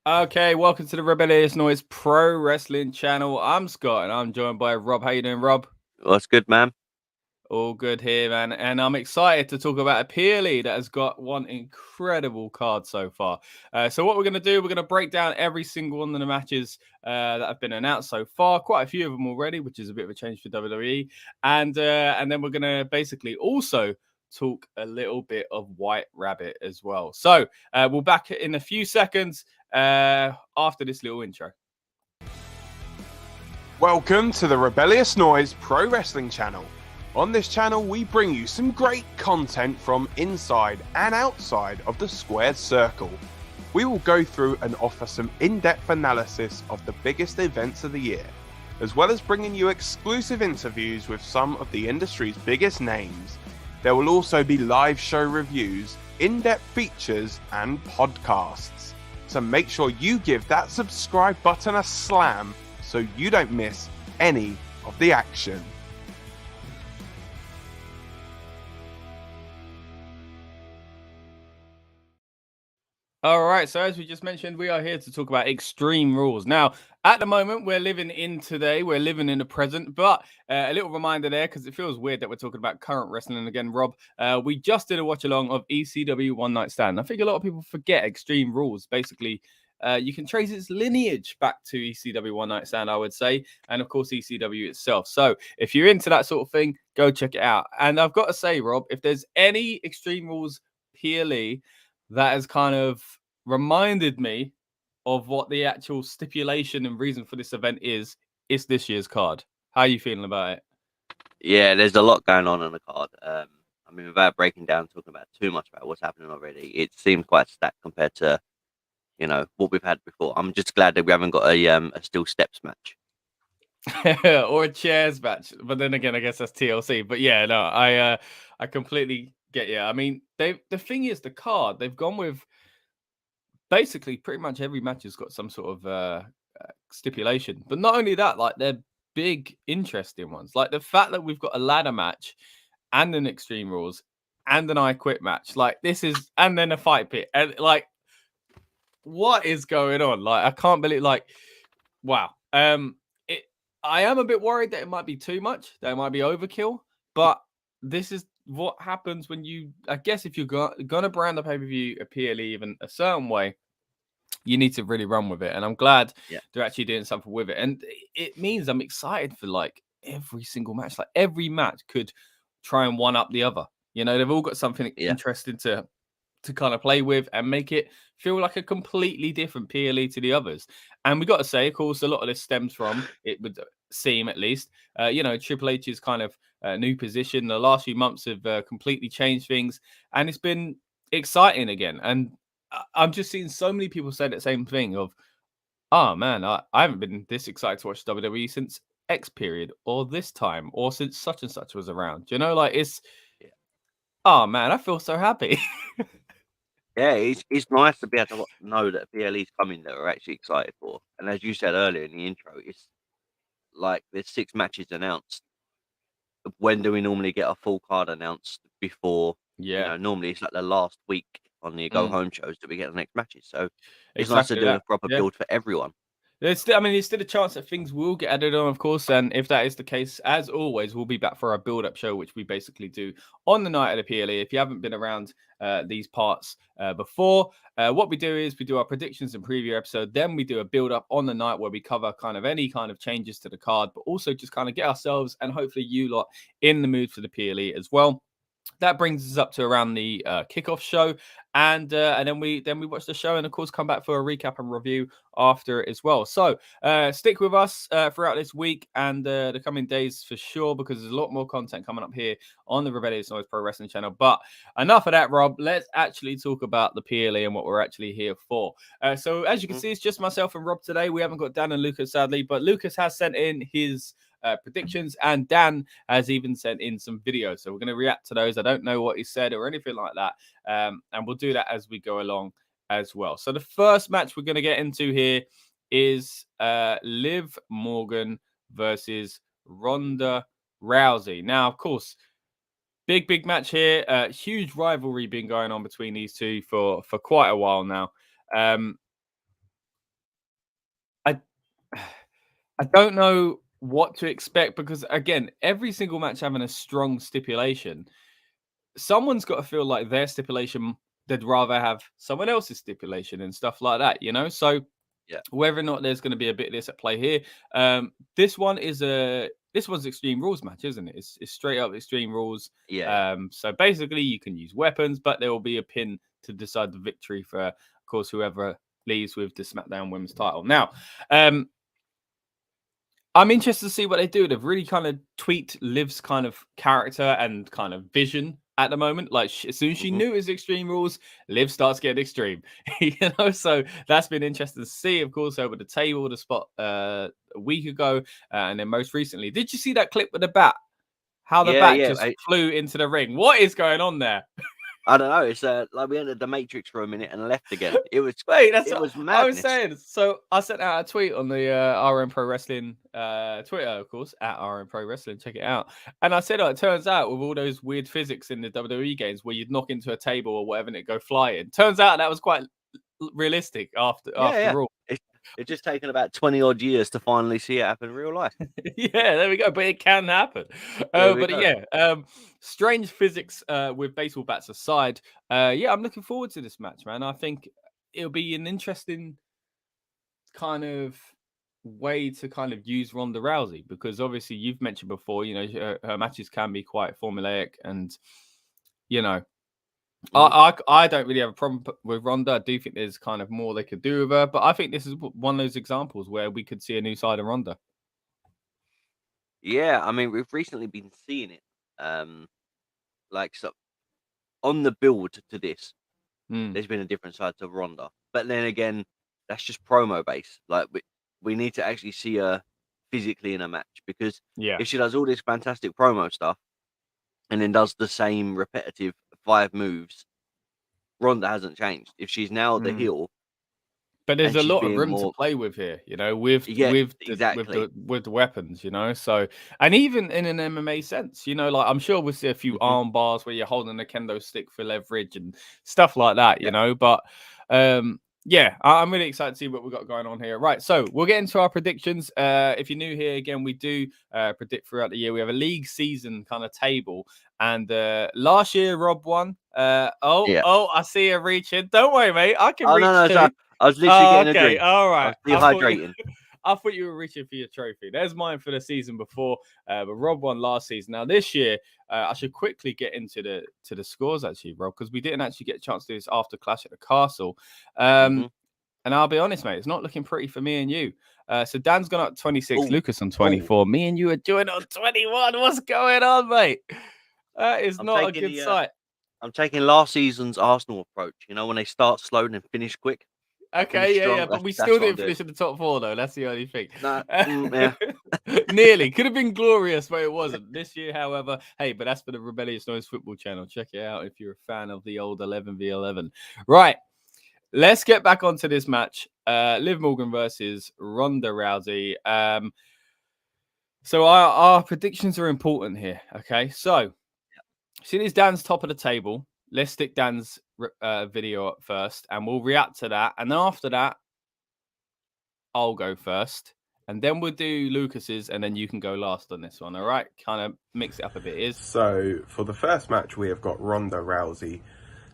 Okay, welcome to the Rebellious Noise Pro Wrestling channel. I'm Scott and I'm joined by Rob. How you doing, Rob? What's good, man? All good here, man. And I'm excited to talk about a PLE that has got one incredible card so far. So what we're going to do, we're going to break down every single one of the matches that have been announced so far. Quite a few of them already, which is a bit of a change for WWE. And then we're going to basically also talk a little bit of White Rabbit as well. So we'll back in a few seconds after this little intro. Welcome to the Rebellious Noise Pro Wrestling channel. On this channel, we bring you some great content from inside and outside of the squared circle. We will go through and offer some in-depth analysis of the biggest events of the year, as well as bringing you exclusive interviews with some of the industry's biggest names. There will also be live show reviews, in-depth features, and podcasts. So make sure you give that subscribe button a slam so you don't miss any of the action. All right, so as we just mentioned, we are here to talk about Extreme Rules. Now, at the moment, we're living in today, we're living in the present, but a little reminder there, because it feels weird that we're talking about current wrestling again, Rob. We just did a watch-along of ECW One Night Stand. I think a lot of people forget Extreme Rules. Basically, you can trace its lineage back to ECW One Night Stand, I would say, and of course, ECW itself. So if you're into that sort of thing, go check it out. And I've got to say, Rob, if there's any Extreme Rules PLE that has kind of reminded me of what the actual stipulation and reason for this event is, it's this year's card. How are you feeling about it? Yeah, there's a lot going on the card. I mean, without breaking down, talking about too much about what's happening already, it seemed quite stacked compared to, what we've had before. I'm just glad that we haven't got a steel steps match. Or a chairs match. But then again, I guess that's TLC. But yeah, no, I completely get you. I mean, the thing is, the card, they've gone with basically pretty much every match has got some sort of stipulation. But not only that, like they're big, interesting ones. Like the fact that we've got a ladder match and an Extreme Rules and an I Quit match. Like this is, and then a fight pit. And like, what is going on? Like, I can't believe, like, wow. I am a bit worried that it might be too much, that it might be overkill, but this is what happens when you, I guess, if you're gonna brand the pay-per-view a PLE even a certain way, you need to really run with it. And I'm glad they're actually doing something with it. And it means I'm excited for like every single match. Like every match could try and one up the other. You know, they've all got something interesting to kind of play with and make it feel like a completely different PLE to the others. And we got to say, of course, a lot of this stems from, it would seem at least, Triple H's kind of new position. The last few months have completely changed things, and it's been exciting again. And I'm just seeing so many people say that same thing of, oh man, I haven't been this excited to watch WWE since X period or this time or since such and such was around. You know, like it's, oh man, I feel so happy. Yeah, it's nice to be able to know that PLE's coming that we're actually excited for. And as you said earlier in the intro, it's like there's 6 matches announced. When do we normally get a full card announced before? Yeah. Normally it's like the last week on the go home shows that we get the next matches. So it's nice to Exactly do a that. proper Yeah. build for everyone. There's still a chance that things will get added on, of course. And if that is the case, as always, we'll be back for our build-up show, which we basically do on the night of the PLE. If you haven't been around these parts before, what we do is we do our predictions and preview episode. Then we do a build-up on the night where we cover kind of any kind of changes to the card, but also just kind of get ourselves and hopefully you lot in the mood for the PLE as well. That brings us up to around the kickoff show, and then we watch the show, and of course come back for a recap and review after it as well. So stick with us throughout this week and the coming days for sure, because there's a lot more content coming up here on the Rebellious Noise Pro Wrestling channel. But enough of that, Rob. Let's actually talk about the PLE and what we're actually here for. So as you can see, it's just myself and Rob today. We haven't got Dan and Lucas, sadly, but Lucas has sent in his predictions, and Dan has even sent in some videos, so we're going to react to those. I don't know what he said or anything like that, and we'll do that as we go along as well. So the first match we're going to get into here is Liv Morgan versus Ronda Rousey. Now, of course, big match here. Huge rivalry been going on between these two for quite a while now. I don't know what to expect because, again, every single match having a strong stipulation, someone's got to feel like their stipulation, they'd rather have someone else's stipulation and stuff like that, you know? So Yeah. whether or not there's going to be a bit of this at play here, this one's Extreme Rules match, isn't it? It's straight up Extreme Rules. Yeah. So basically you can use weapons, but there will be a pin to decide the victory for, of course, whoever leaves with the SmackDown Women's title. Now, I'm interested to see what they do. They've really kind of tweaked Liv's kind of character and kind of vision at the moment. Like as soon as she knew it was Extreme Rules, Liv starts getting extreme. So that's been interesting to see. Of course, over the table, the spot a week ago, and then most recently, did you see that clip with the bat? How the bat just flew into the ring. What is going on there? I don't know. It's like we entered the Matrix for a minute and left again. It was was madness. I was saying. So I sent out a tweet on the RN Pro Wrestling Twitter, of course, at RN Pro Wrestling. Check it out. And I said, it turns out with all those weird physics in the WWE games where you'd knock into a table or whatever and it go flying. Turns out that was quite realistic after all. It's just taken about 20 odd years to finally see it happen in real life. Yeah, there we go. But it can happen. Strange physics with baseball bats aside. I'm looking forward to this match, man. I think it'll be an interesting kind of way to kind of use Ronda Rousey because obviously you've mentioned before, you know, her matches can be quite formulaic and, you know, I don't really have a problem with Ronda. I do think there's kind of more they could do with her, but I think this is one of those examples where we could see a new side of Ronda. Yeah, I mean, we've recently been seeing it, so on the build to this, there's been a different side to Ronda, but then again, that's just promo based. Like we need to actually see her physically in a match because if she does all this fantastic promo stuff and then does the same repetitive 5 moves, Ronda hasn't changed. If she's now the heel, but there's a lot of room to play with here, you know, with the weapons, you know. So, and even in an MMA sense, you know, like I'm sure we'll see a few arm bars where you're holding a kendo stick for leverage and stuff like that, you know. But I'm really excited to see what we've got going on here. Right, so we'll get into our predictions. If you're new here, again, we do predict throughout the year. We have a league season kind of table. And last year, Rob won. I see her reaching. Don't worry, mate. I can reach too. I was literally getting a drink. All right. I was dehydrating. I thought you were reaching for your trophy. There's mine for the season before, but Rob won last season. Now this year, I should quickly get into the scores actually, Rob, because we didn't actually get a chance to do this after Clash at the Castle. And I'll be honest, mate, it's not looking pretty for me and you. So Dan's gone up 26, Lucas on 24. Me and you are doing on 21. What's going on, mate? That is not a good sight. I'm taking last season's Arsenal approach. You know, when they start slow and then finish quick. Okay, yeah, but we still didn't finish in the top 4, though. That's the only thing. Yeah. Nearly. Could have been glorious, but it wasn't. This year, however, hey, but that's for the Rebellious Noise football channel. Check it out if you're a fan of the old 11v11. Right, let's get back onto this match. Liv Morgan versus Ronda Rousey. So our predictions are important here, okay? So, seeing as Dan's top of the table, let's stick Dan's video up first and we'll react to that. And after that, I'll go first. And then we'll do Lucas's and then you can go last on this one. All right? Kind of mix it up a bit. So for the first match, we have got Ronda Rousey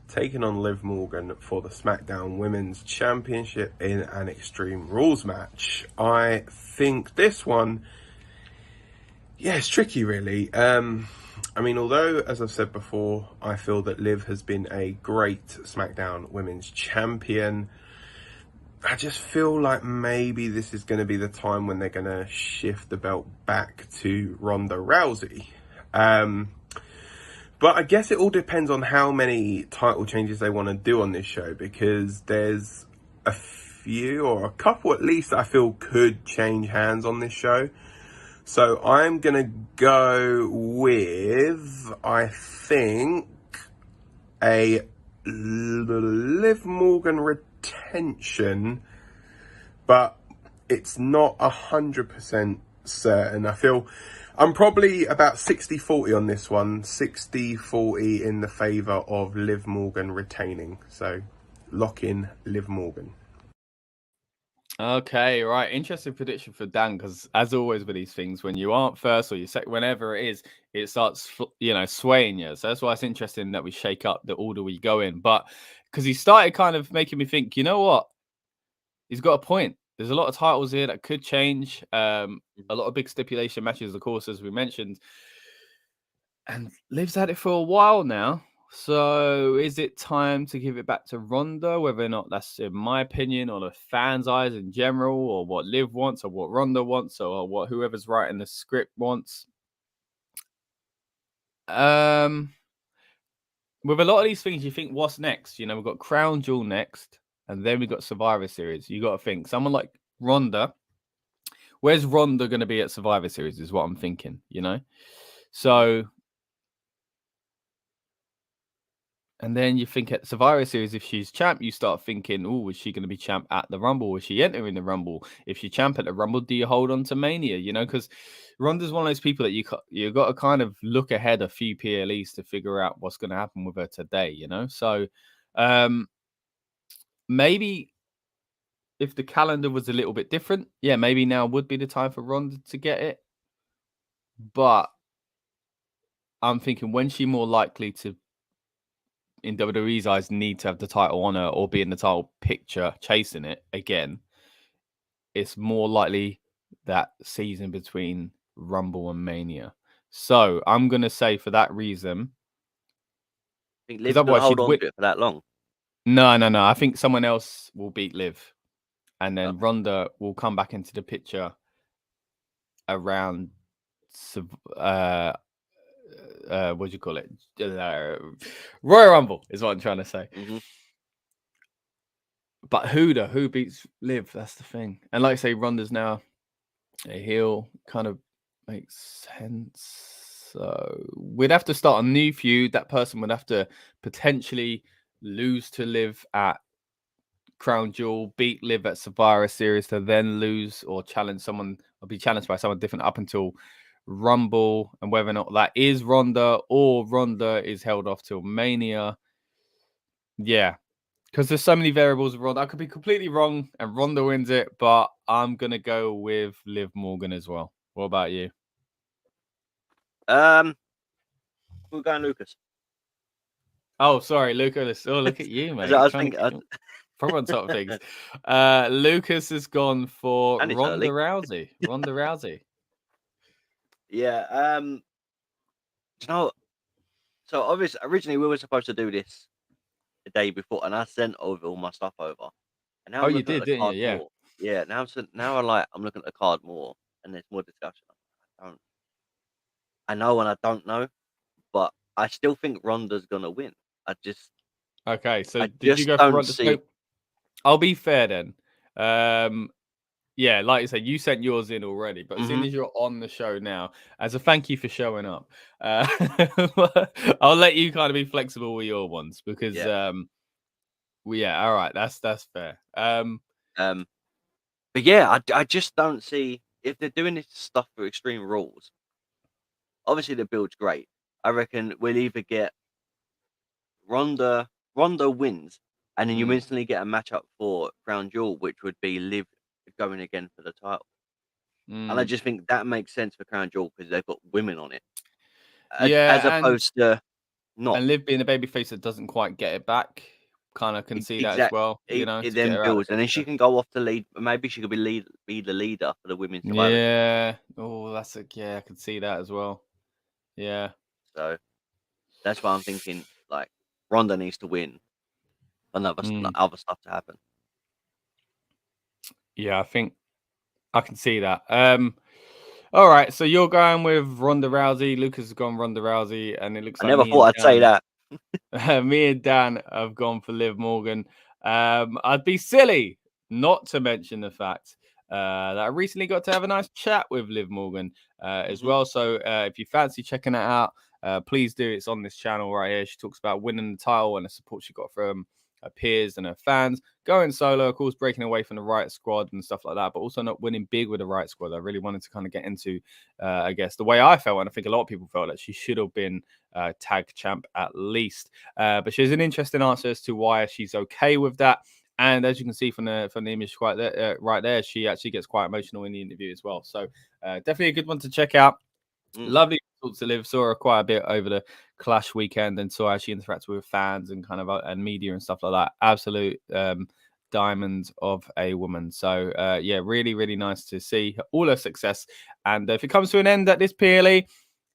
taking on Liv Morgan for the SmackDown Women's Championship in an Extreme Rules match. I think this one, it's tricky really. I mean, although, as I've said before, I feel that Liv has been a great SmackDown Women's Champion, I just feel like maybe this is going to be the time when they're going to shift the belt back to Ronda Rousey. But I guess it all depends on how many title changes they want to do on this show, because there's a few, or a couple at least, I feel could change hands on this show. So I'm going to go with, I think, a Liv Morgan retention, but it's not 100% certain. I feel I'm probably about 60-40 on this one, 60-40 in the favour of Liv Morgan retaining. So lock in Liv Morgan. Okay, right. Interesting prediction for Dan, because as always with these things, when you aren't first or you second, whenever it is, it starts, swaying you. So that's why it's interesting that we shake up the order we go in. But because he started kind of making me think, you know what? He's got a point. There's a lot of titles here that could change. A lot of big stipulation matches, of course, as we mentioned. And Liv's had it for a while now. So is it time to give it back to Ronda? Whether or not that's in my opinion or the fans' eyes in general, or what Liv wants, or what Ronda wants, or what whoever's writing the script wants. With a lot of these things, you think, what's next? We've got Crown Jewel next, and then we've got Survivor Series. You got to think someone like Ronda. Where's Ronda going to be at Survivor Series? Is what I'm thinking. So. And then you think at Survivor Series, if she's champ, you start thinking, oh, is she going to be champ at the Rumble? Is she entering the Rumble? If she champ at the Rumble, do you hold on to Mania? Because Ronda's one of those people that you got to kind of look ahead a few PLEs to figure out what's going to happen with her today, So maybe if the calendar was a little bit different, maybe now would be the time for Ronda to get it. But I'm thinking, when she more likely to, in WWE's eyes, need to have the title on her or be in the title picture chasing it again, it's more likely that season between Rumble and Mania. So I'm going to say for that reason. I think Liv can hold on to it for that long. No. I think someone else will beat Liv. And then Ronda will come back into the picture around what do you call it? Royal Rumble is what I'm trying to say. Mm-hmm. But who beats Liv? That's the thing. And like I say, Ronda's now a heel. Kind of makes sense. So we'd have to start a new feud. That person would have to potentially lose to Liv at Crown Jewel, beat Liv at Survivor Series, to then lose or challenge someone, or be challenged by someone different up until Rumble. And whether or not that is Ronda or Ronda is held off till Mania. Yeah. Because there's so many variables with Ronda. I could be completely wrong and Ronda wins it, but I'm going to go with Liv Morgan as well. What about you? We're going Lucas. Oh, sorry, Lucas. Oh, look at you, mate. I was thinking, probably on top of things. Lucas has gone for Ronda Rousey. Ronda Rousey. Yeah. So obviously, originally we were supposed to do this the day before, and I sent over all my stuff over. And now you did, didn't you? Yeah. More. Yeah. Now I'm looking at the card more, and there's more discussion. I know and I don't know, but I still think Ronda's gonna win. Okay. So did you go for Ronda? So, I'll be fair then. Yeah, like you said, you sent yours in already, but as soon as you're on the show now, as a thank you for showing up, I'll let you kind of be flexible with your ones because, all right, that's fair. But yeah, I just don't see if they're doing this stuff for Extreme Rules. Obviously, the build's great. I reckon we'll either get Ronda wins, and then you instantly get a matchup for Crown Jewel, which would be Liv going again for the title. And I just think that makes sense for Crown Jewel because they've got women on it. As opposed to not. And Liv being a babyface that doesn't quite get it back, kind of can see that as well. It then builds, and then she can go off to lead. Maybe she could be the leader for the women's survivor. Yeah. Oh, I can see that as well. Yeah. So that's why I'm thinking like Ronda needs to win, and other stuff to happen. Yeah, I think I can see that. All right, so you're going with Ronda Rousey. Lucas has gone Ronda Rousey, and it looks like I never thought I'd say that. Me and Dan have gone for Liv Morgan. I'd be silly not to mention the fact that I recently got to have a nice chat with Liv Morgan as well. So if you fancy checking that out, please do. It's on this channel right here. She talks about winning the title and the support she got from her peers and her fans, going solo, of course, breaking away from the Riot Squad and stuff like that, but also not winning big with the Riot Squad. I really wanted to kind of get into, I guess, the way I felt, and I think a lot of people felt that she should have been tag champ at least. But she has an interesting answer as to why she's okay with that. And as you can see from the image right there, she actually gets quite emotional in the interview as well. So definitely a good one to check out. Lovely talk to Liv. Saw her quite a bit over the Clash weekend and saw how she interacts with fans and kind of and media and stuff like that. Absolute diamond of a woman. So yeah, really, really nice to see all her success. And if it comes to an end at this PLE,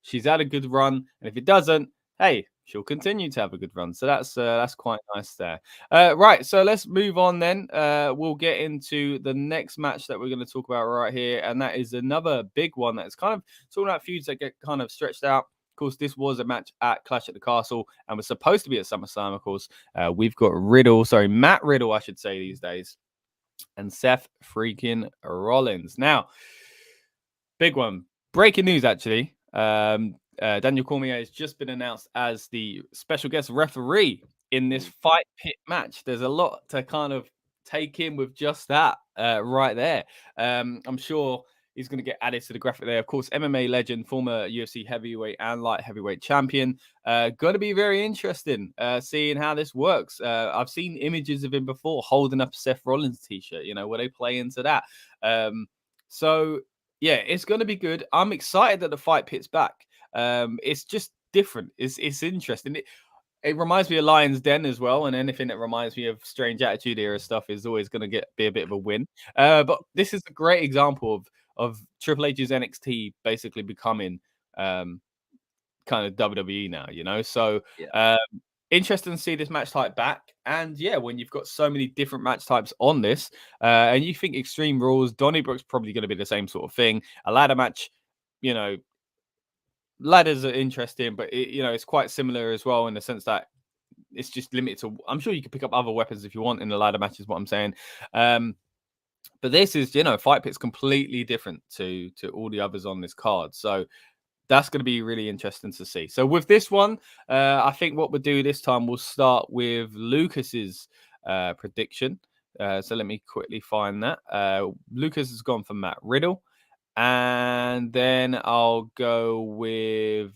she's had a good run. And if it doesn't, hey, she'll continue to have a good run. So that's quite nice there. Right, so let's move on then. We'll get into the next match that we're going to talk about right here, and that is another big one that's kind of talking about feuds that get kind of stretched out. Of course, this was a match at Clash at the Castle and was supposed to be at SummerSlam, of course. We've got Matt Riddle, I should say these days, and Seth freaking Rollins. Now, big one. Breaking news, actually. Daniel Cormier has just been announced as the special guest referee in this fight pit match. There's a lot to kind of take in with just that right there. I'm sure he's going to get added to the graphic there. Of course, MMA legend, former UFC heavyweight and light heavyweight champion. Going to be very interesting seeing how this works. I've seen images of him before holding up a Seth Rollins t-shirt, where they play into that. So yeah, it's going to be good. I'm excited that the fight pit's back. It's just different. It's interesting. It reminds me of Lion's Den as well, and anything that reminds me of Strange Attitude Era stuff is always going to be a bit of a win. But this is a great example of Triple H's NXT basically becoming kind of WWE now, So interesting to see this match type back. And yeah, when you've got so many different match types on this, and you think Extreme Rules, Donnybrook's probably going to be the same sort of thing. A ladder match, ladders are interesting, but it's quite similar as well in the sense that it's just limited to. I'm sure you can pick up other weapons if you want in the ladder match, is what I'm saying. But this is, fight pit's completely different to all the others on this card. So that's going to be really interesting to see. So with this one, I think what we'll do this time, we'll start with Lucas's prediction. So let me quickly find that. Lucas has gone for Matt Riddle. And then let's go with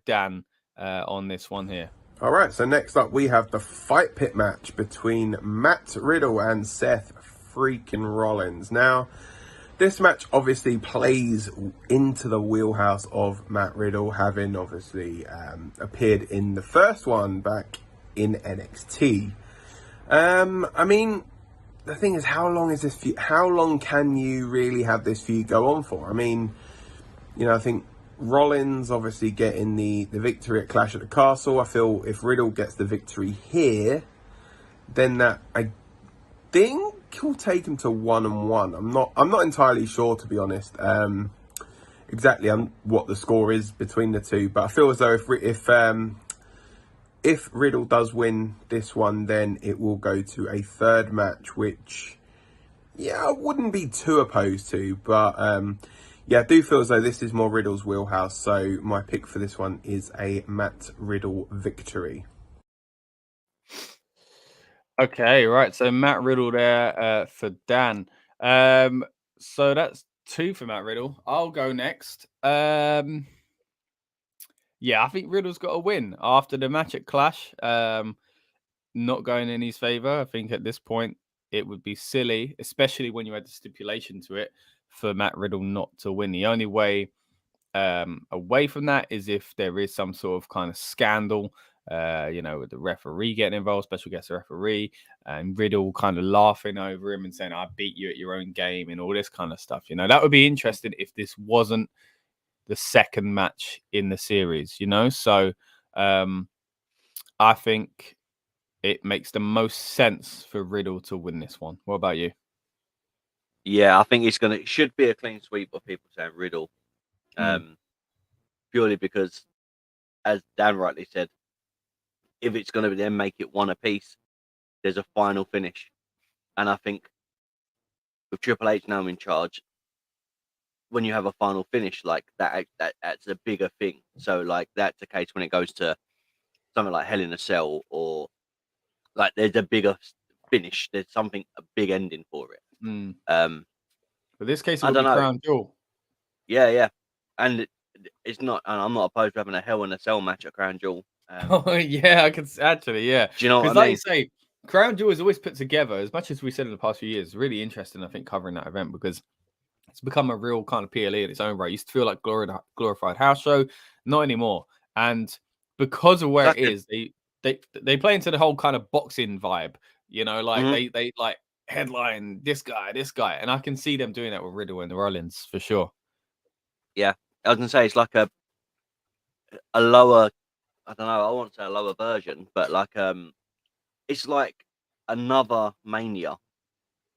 Dan on this one here. All right, so next up we have the fight pit match between Matt Riddle and Seth freaking Rollins. Now, this match obviously plays into the wheelhouse of Matt Riddle, having obviously appeared in the first one back in NXT. I mean, the thing is, how long is this feud? How long can you really have this feud go on for? I mean, I think Rollins obviously getting the victory at Clash at the Castle. I feel if Riddle gets the victory here, then that, I think, he'll take him to 1-1. I'm not entirely sure, to be honest, exactly what the score is between the two. But I feel as though if Riddle does win this one, then it will go to a third match, which, yeah, I wouldn't be too opposed to. But, yeah, I do feel as though this is more Riddle's wheelhouse. So my pick for this one is a Matt Riddle victory. Okay, right. So Matt Riddle there for Dan. So that's 2 for Matt Riddle. I'll go next. Yeah, I think Riddle's got a win after the match at Clash. Not going in his favor. I think at this point it would be silly, especially when you had the stipulation to it, for Matt Riddle not to win. The only way away from that is if there is some sort of kind of scandal, with the referee getting involved, special guest referee, and Riddle kind of laughing over him and saying, "I beat you at your own game," and all this kind of stuff. That would be interesting if this wasn't the second match in the series, So I think it makes the most sense for Riddle to win this one. What about you? Yeah, I think it should be a clean sweep of people saying Riddle. Purely because, as Dan rightly said, if it's going to then make it one apiece, there's a final finish. And I think with Triple H now in charge, when you have a final finish like that's a bigger thing. So like that's the case when it goes to something like Hell in a Cell, or like there's a bigger finish. There's a big ending for it. But this case, it would be Crown Jewel. Yeah, and it's not. And I'm not opposed to having a Hell in a Cell match at Crown Jewel. Oh yeah, I could actually, yeah. Do you know what I mean? Like you say, Crown Jewel is always put together, as much as we said in the past few years, really interesting, I think, covering that event because it's become a real kind of PLE in its own right. It used to feel like glorified house show, not anymore. And because of where Like it is, they play into the whole kind of boxing vibe, you know, like they like headline this guy, and I can see them doing that with Riddle and the Rollins for sure. Yeah, I was gonna say it's like a lower. I don't know. I won't say a lower version, but like it's like another Mania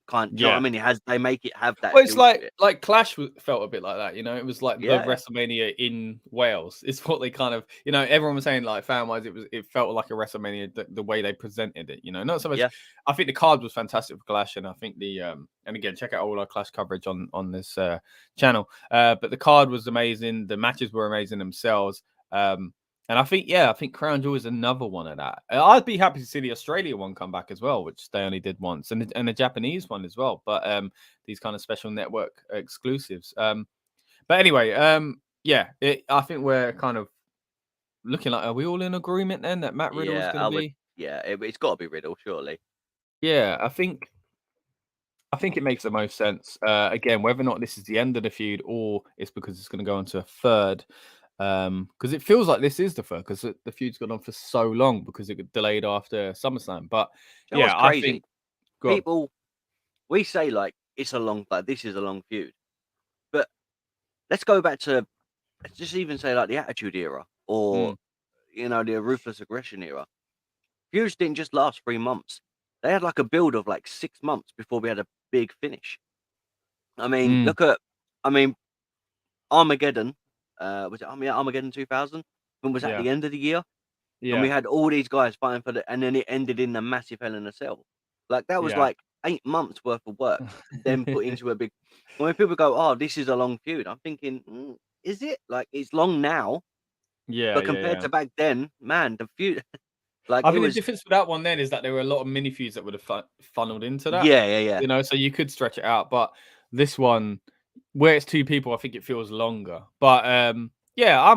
kind. Do you know what I mean? They make it have that. Well, it's feel to it. like Clash felt a bit like that, you know. It was like the Yeah. WrestleMania in Wales. It's what they kind of, you know. Everyone was saying like fan wise, it felt like a WrestleMania the way they presented it, you know. Not so much. Yeah. I think the card was fantastic for Clash, and I think the and again check out all our Clash coverage on this channel. But the card was amazing. The matches were amazing themselves. And I think Crown Jewel is another one of that. I'd be happy to see the Australia one come back as well, which they only did once, and the Japanese one as well. But these kind of special network exclusives. But anyway, I think we're kind of looking like, are we all in agreement then that Matt Riddle is going to be? Yeah, it's got to be Riddle, surely. Yeah, I think it makes the most sense. Again, whether or not this is the end of the feud or it's because it's going to go into a third. Because it feels like this is the third, because the feud's gone on for so long because it got delayed after SummerSlam. But You know what's I crazy? think People, we say like it's a long, like this is a long feud, but let's go back to just even say like the Attitude Era or you know the Ruthless Aggression Era. Feuds didn't just last 3 months; they had like a build of like 6 months before we had a big finish. I mean, look at, Armageddon. Was it Armageddon 2000? When was at the end of the year? Yeah. And we had all these guys fighting for and then it ended in a massive Hell in a Cell. Like that was like 8 months worth of work, then put into a big. When people go, "Oh, this is a long feud," I'm thinking, is it? Like it's long now, but compared to back then, man, the feud. Like I think the difference with that one then is that there were a lot of mini feuds that would have funneled into that. Yeah. You know, so you could stretch it out, but this one, where it's 2 people, I think it feels longer. But I'm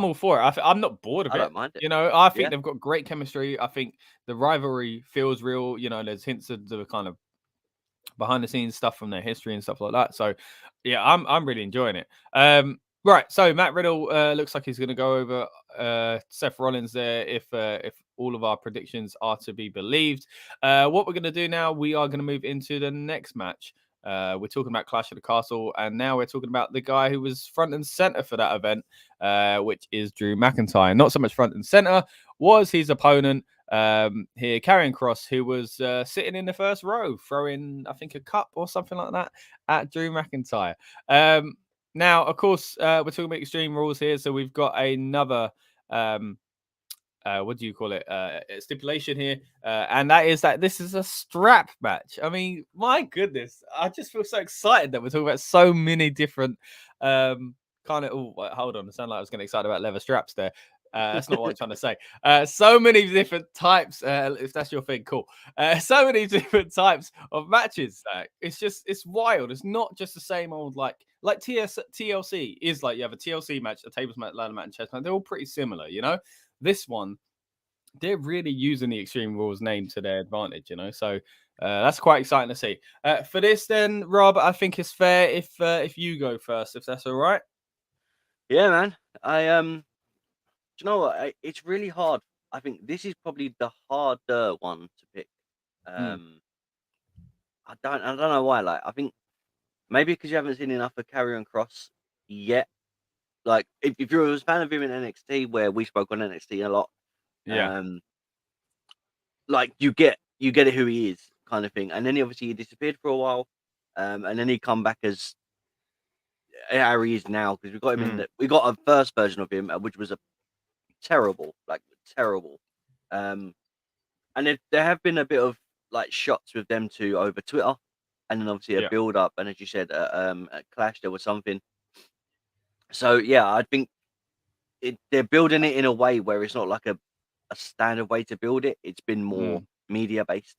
all for it. I'm not bored of it. I don't mind it. You know, I think they've got great chemistry. I think the rivalry feels real. You know, there's hints of the kind of behind the scenes stuff from their history and stuff like that. So yeah, I'm really enjoying it. Right, so Matt Riddle looks like he's going to go over Seth Rollins there if all of our predictions are to be believed. What we're going to do now, we are going to move into the next match. We're talking about Clash of the Castle, and now we're talking about the guy who was front and center for that event, which is Drew McIntyre. Not so much front and center was his opponent here, Karrion Kross, who was sitting in the first row, throwing, I think, a cup or something like that at Drew McIntyre. Now, of course, we're talking about Extreme Rules here, so we've got another what do you call it? Stipulation here, and that is that this is a strap match. I mean, my goodness, I just feel so excited that we're talking about so many different kind of. Oh, hold on, I sound like I was getting excited about leather straps there. That's not what I'm trying to say. So many different types. If that's your thing, cool. So many different types of matches. It's wild. It's not just the same old like TLC is like you have a TLC match, a tables match, ladder match, and chess match. They're all pretty similar, you know. This one, they're really using the Extreme Rules name to their advantage, you know. So that's quite exciting to see. For this, then, Rob, I think it's fair if you go first, if that's all right. Yeah, man. Do you know what? It's really hard. I think this is probably the harder one to pick. I don't know why. Like, I think maybe because you haven't seen enough of Karrion Kross yet. Like, if you're a fan of him in NXT, where we spoke on NXT a lot, like you get it who he is, kind of thing. And then he disappeared for a while, and then he come back as how he is now, because we got him we got a first version of him, which was a terrible. And there have been a bit of like shots with them two over Twitter, and then obviously a build up, and as you said, at Clash there was something. So yeah, I think they're building it in a way where it's not like a standard way to build it. It's been more media based.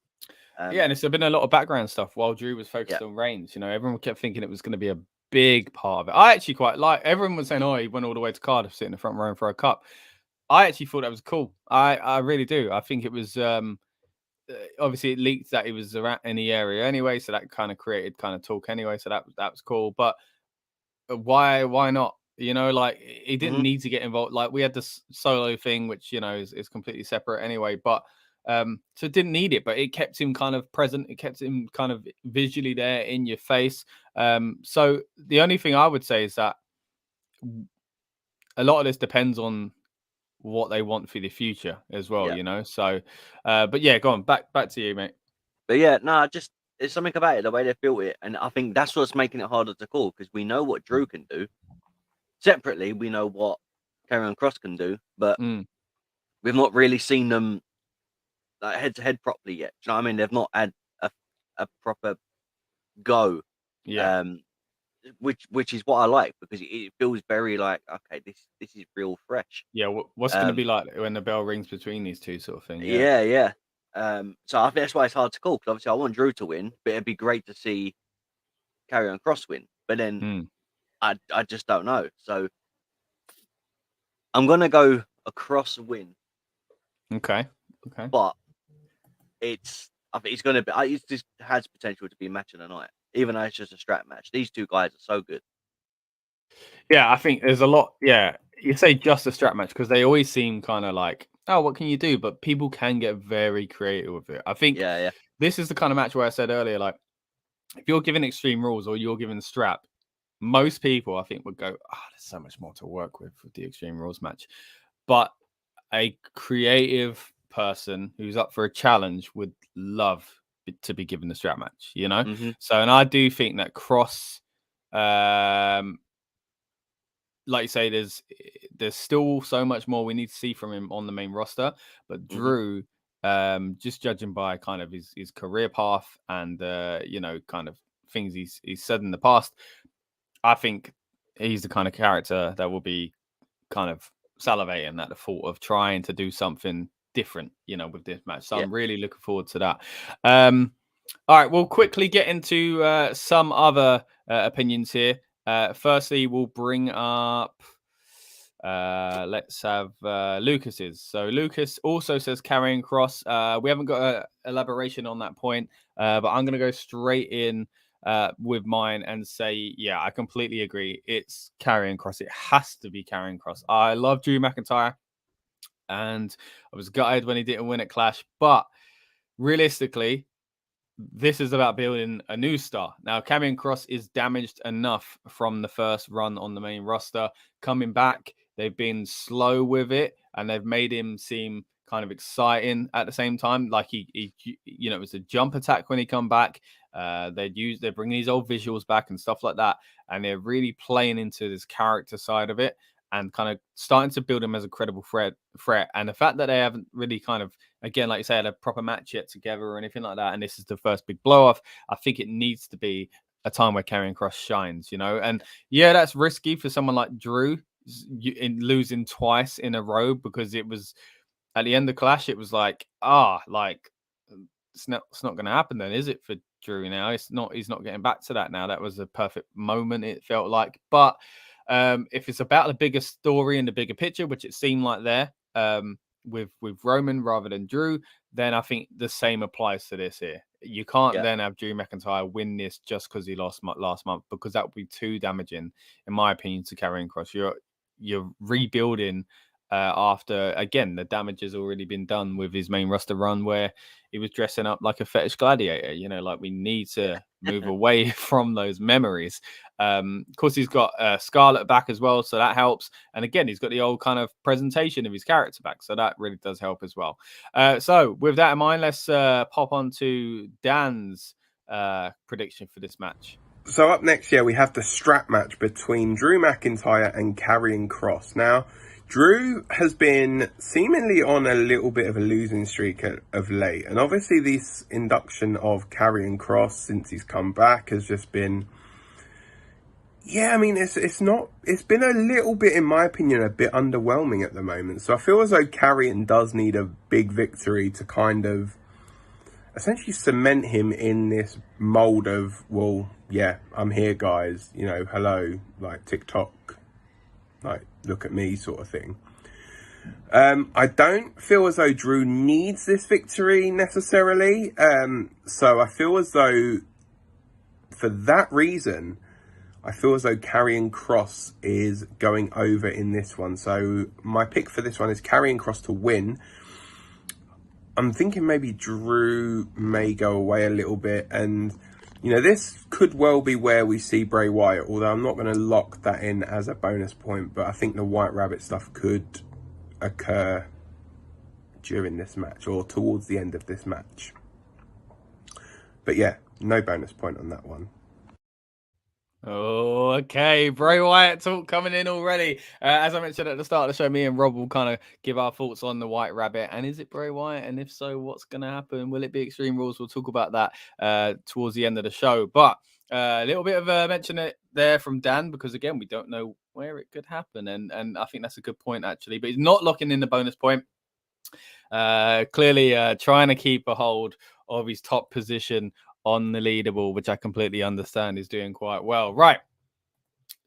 And it's been a lot of background stuff while Drew was focused on Reigns. You know, everyone kept thinking it was going to be a big part of it. I actually quite like. Everyone was saying, "Oh, he went all the way to Cardiff, sit in the front row for a cup." I actually thought that was cool. I really do. I think it was obviously it leaked that he was around in the area anyway, so that kind of created kind of talk anyway. So that was cool. But why not? You know, like he didn't need to get involved. Like we had this solo thing, which you know is completely separate anyway. But so it didn't need it, but it kept him kind of present. It kept him kind of visually there in your face. So the only thing I would say is that a lot of this depends on what they want for the future as well, you know. So, but yeah, go on, back to you, mate. But yeah, no, just there's something about it, the way they built it, and I think that's what's making it harder to call because we know what Drew can do. Separately, we know what Karrion Kross can do, but we've not really seen them like head to head properly yet. Do you know what I mean? They've not had a proper go. Yeah. Which is what I like because it feels very like okay, this is real fresh. Yeah, what's going to be like when the bell rings between these two, sort of thing. Yeah. So I think that's why it's hard to call because obviously I want Drew to win, but it'd be great to see Karrion Kross win. But then I just don't know. So I'm gonna go a Kross win. Okay. But I think it's gonna be. It just has potential to be a match of the night, even though it's just a strap match. These two guys are so good. Yeah, I think there's a lot. Yeah, you say just a strap match because they always seem kind of like, oh, what can you do? But people can get very creative with it. I think this is the kind of match where I said earlier, like, if you're given Extreme Rules or you're given strap, most people I think would go, oh, there's so much more to work with the Extreme Rules match. But a creative person who's up for a challenge would love to be given the strap match, you know? So, and I do think that Kross, like you say, there's still so much more we need to see from him on the main roster. But Drew, just judging by kind of his career path and you know, kind of things he's said in the past, I think he's the kind of character that will be kind of salivating at the thought of trying to do something different, you know, with this match. So I'm really looking forward to that. All right, we'll quickly get into some other opinions here. Firstly, we'll bring up, let's have Lucas's. So Lucas also says Karrion Kross. We haven't got an elaboration on that point, but I'm going to go straight in with mine and say, yeah, I completely agree. It's Karrion Kross. It has to be Karrion Kross. I love Drew McIntyre, and I was gutted when he didn't win at Clash, but realistically, this is about building a new star. Now, Karrion Kross is damaged enough from the first run on the main roster. Coming back, they've been slow with it, and they've made him seem kind of exciting at the same time. Like he you know, it was a jump attack when he come back. They're bringing these old visuals back and stuff like that, and they're really playing into this character side of it and kind of starting to build him as a credible threat. And the fact that they haven't really kind of, again, like you say, had a proper match yet together or anything like that, and this is the first big blow off, I think it needs to be a time where Karrion Kross shines, you know. And yeah, that's risky for someone like Drew in losing twice in a row, because it was at the end of Clash, it was like, it's not going to happen then, is it, for Drew now? He's not getting back to that now. That was a perfect moment, it felt like. But if it's about the bigger story and the bigger picture, which it seemed like there, with Roman rather than Drew, then I think the same applies to this here. You can't then have Drew McIntyre win this just because he lost last month, because that would be too damaging, in my opinion, to Karrion Kross. You're rebuilding after, again, the damage has already been done with his main roster run where he was dressing up like a fetish gladiator. You know, like, we need to move away from those memories. Of course, he's got Scarlett back as well, so that helps. And again, he's got the old kind of presentation of his character back, so that really does help as well. So with that in mind, let's pop on to Dan's prediction for this match. So up next, we have the strap match between Drew McIntyre and Karrion Kross. Now, Drew has been seemingly on a little bit of a losing streak of late. And obviously this induction of Karrion Kross since he's come back has just been... Yeah, I mean, it's been a little bit, in my opinion, a bit underwhelming at the moment. So I feel as though Karrion does need a big victory to kind of essentially cement him in this mold of, well, yeah, I'm here, guys. You know, hello, like TikTok, like, look at me sort of thing. I don't feel as though Drew needs this victory necessarily. So I feel as though, for that reason, I feel as though Karrion Kross is going over in this one. So my pick for this one is Karrion Kross to win. I'm thinking maybe Drew may go away a little bit. And, you know, this could well be where we see Bray Wyatt. Although I'm not going to lock that in as a bonus point. But I think the White Rabbit stuff could occur during this match or towards the end of this match. But yeah, no bonus point on that one. Oh, okay. Bray Wyatt talk coming in already. As I mentioned at the start of the show, me and Rob will kind of give our thoughts on the White Rabbit. And is it Bray Wyatt? And if so, what's going to happen? Will it be Extreme Rules? We'll talk about that towards the end of the show. But a little bit of a mention it there from Dan, because again, we don't know where it could happen. And I think that's a good point, actually. But he's not locking in the bonus point. Clearly trying to keep a hold of his top position on the leaderboard, which I completely understand is doing quite well. Right.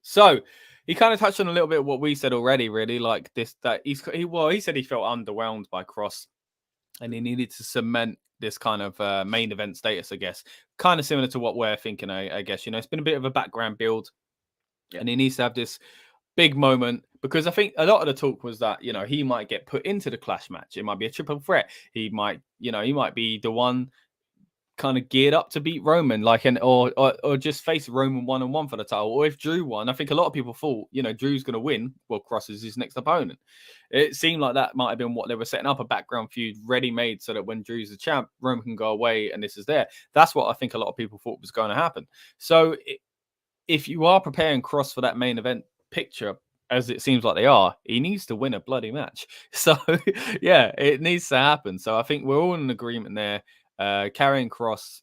So he kind of touched on a little bit of what we said already, really, like this, that he said he felt underwhelmed by Kross and he needed to cement this kind of main event status, I guess, kind of similar to what we're thinking, I guess. You know, it's been a bit of a background build and he needs to have this big moment, because I think a lot of the talk was that, you know, he might get put into the clash match. It might be a triple threat. He might be the one kind of geared up to beat Roman, like, or just face Roman 1-on-1 for the title. Or if Drew won, I think a lot of people thought, you know, Drew's going to win. Well, Kross is his next opponent. It seemed like that might have been what they were setting up, a background feud ready-made so that when Drew's the champ, Roman can go away and this is there. That's what I think a lot of people thought was going to happen. So if you are preparing Kross for that main event picture, as it seems like they are, he needs to win a bloody match. So yeah, it needs to happen. So I think we're all in agreement there. Karrion Kross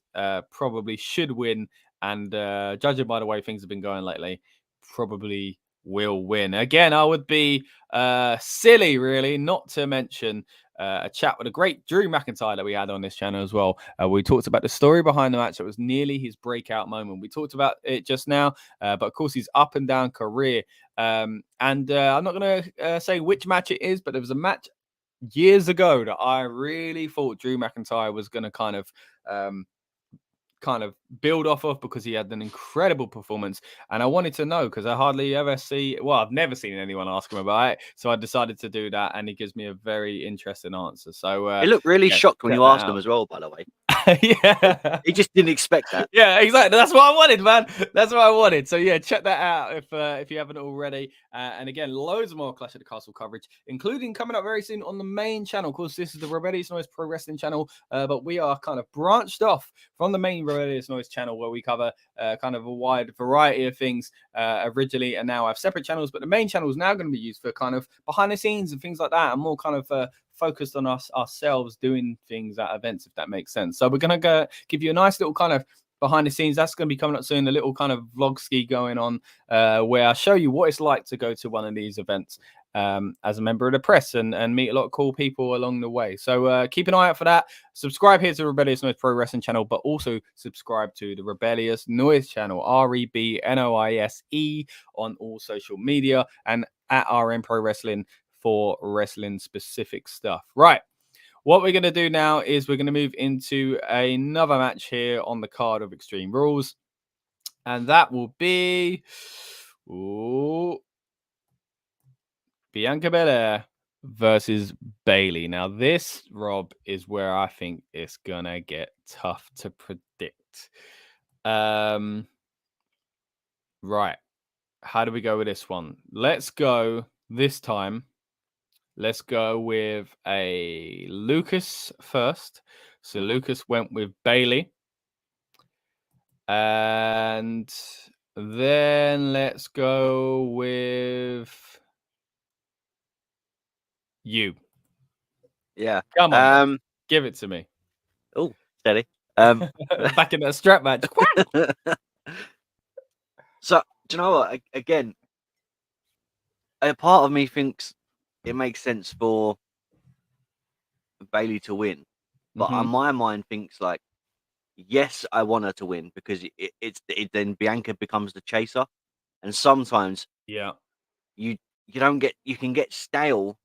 probably should win, and judging by the way things have been going lately, probably will win. Again, I would be silly, really, not to mention a chat with a great Drew McIntyre that we had on this channel as well. We talked about the story behind the match. It was nearly his breakout moment. We talked about it just now, but of course his up and down career. And I'm not going to say which match it is, but there was a match years ago that I really thought Drew McIntyre was going to kind of build off of, because he had an incredible performance. And I wanted to know, because I hardly ever I've never seen anyone ask him about it. So I decided to do that, and he gives me a very interesting answer. So he looked really shocked when you asked him as well, by the way. Yeah, he just didn't expect that. Yeah, exactly. That's what I wanted, man. That's what I wanted. So yeah, check that out if you haven't already. And again, loads more Clash at the Castle coverage, including coming up very soon on the main channel. Of course, this is the Rebellious Noise Pro Wrestling channel, but we are kind of branched off from the main Rebellious Noise channel, where we cover kind of a wide variety of things originally, and now I have separate channels. But the main channel is now going to be used for kind of behind the scenes and things like that, and more kind of focused on ourselves doing things at events, if that makes sense. So we're going to give you a nice little kind of behind the scenes. That's going to be coming up soon, a little kind of vlog ski going on where I show you what it's like to go to one of these events as a member of the press and meet a lot of cool people along the way. So keep an eye out for that. Subscribe here to the Rebellious Noise Pro Wrestling channel, but also subscribe to the Rebellious Noise channel, REBNOISE, on all social media, and at RN Pro Wrestling for wrestling specific stuff. Right. What we're going to do now is we're going to move into another match here on the card of Extreme Rules. And that will be Bianca Bellaire versus Bayley. Now, this, Rob, is where I think it's going to get tough to predict. Right. How do we go with this one? Let's go this time. Let's go with a Lucas first. So Lucas went with Bayley. And then let's go with you. Yeah. Come on. Give it to me. Oh, steady. Back in that strap match. So, do you know what? Again, a part of me thinks it makes sense for Bayley to win, but on my mind thinks like, yes, I want her to win, because it's then Bianca becomes the chaser, and sometimes you can get stale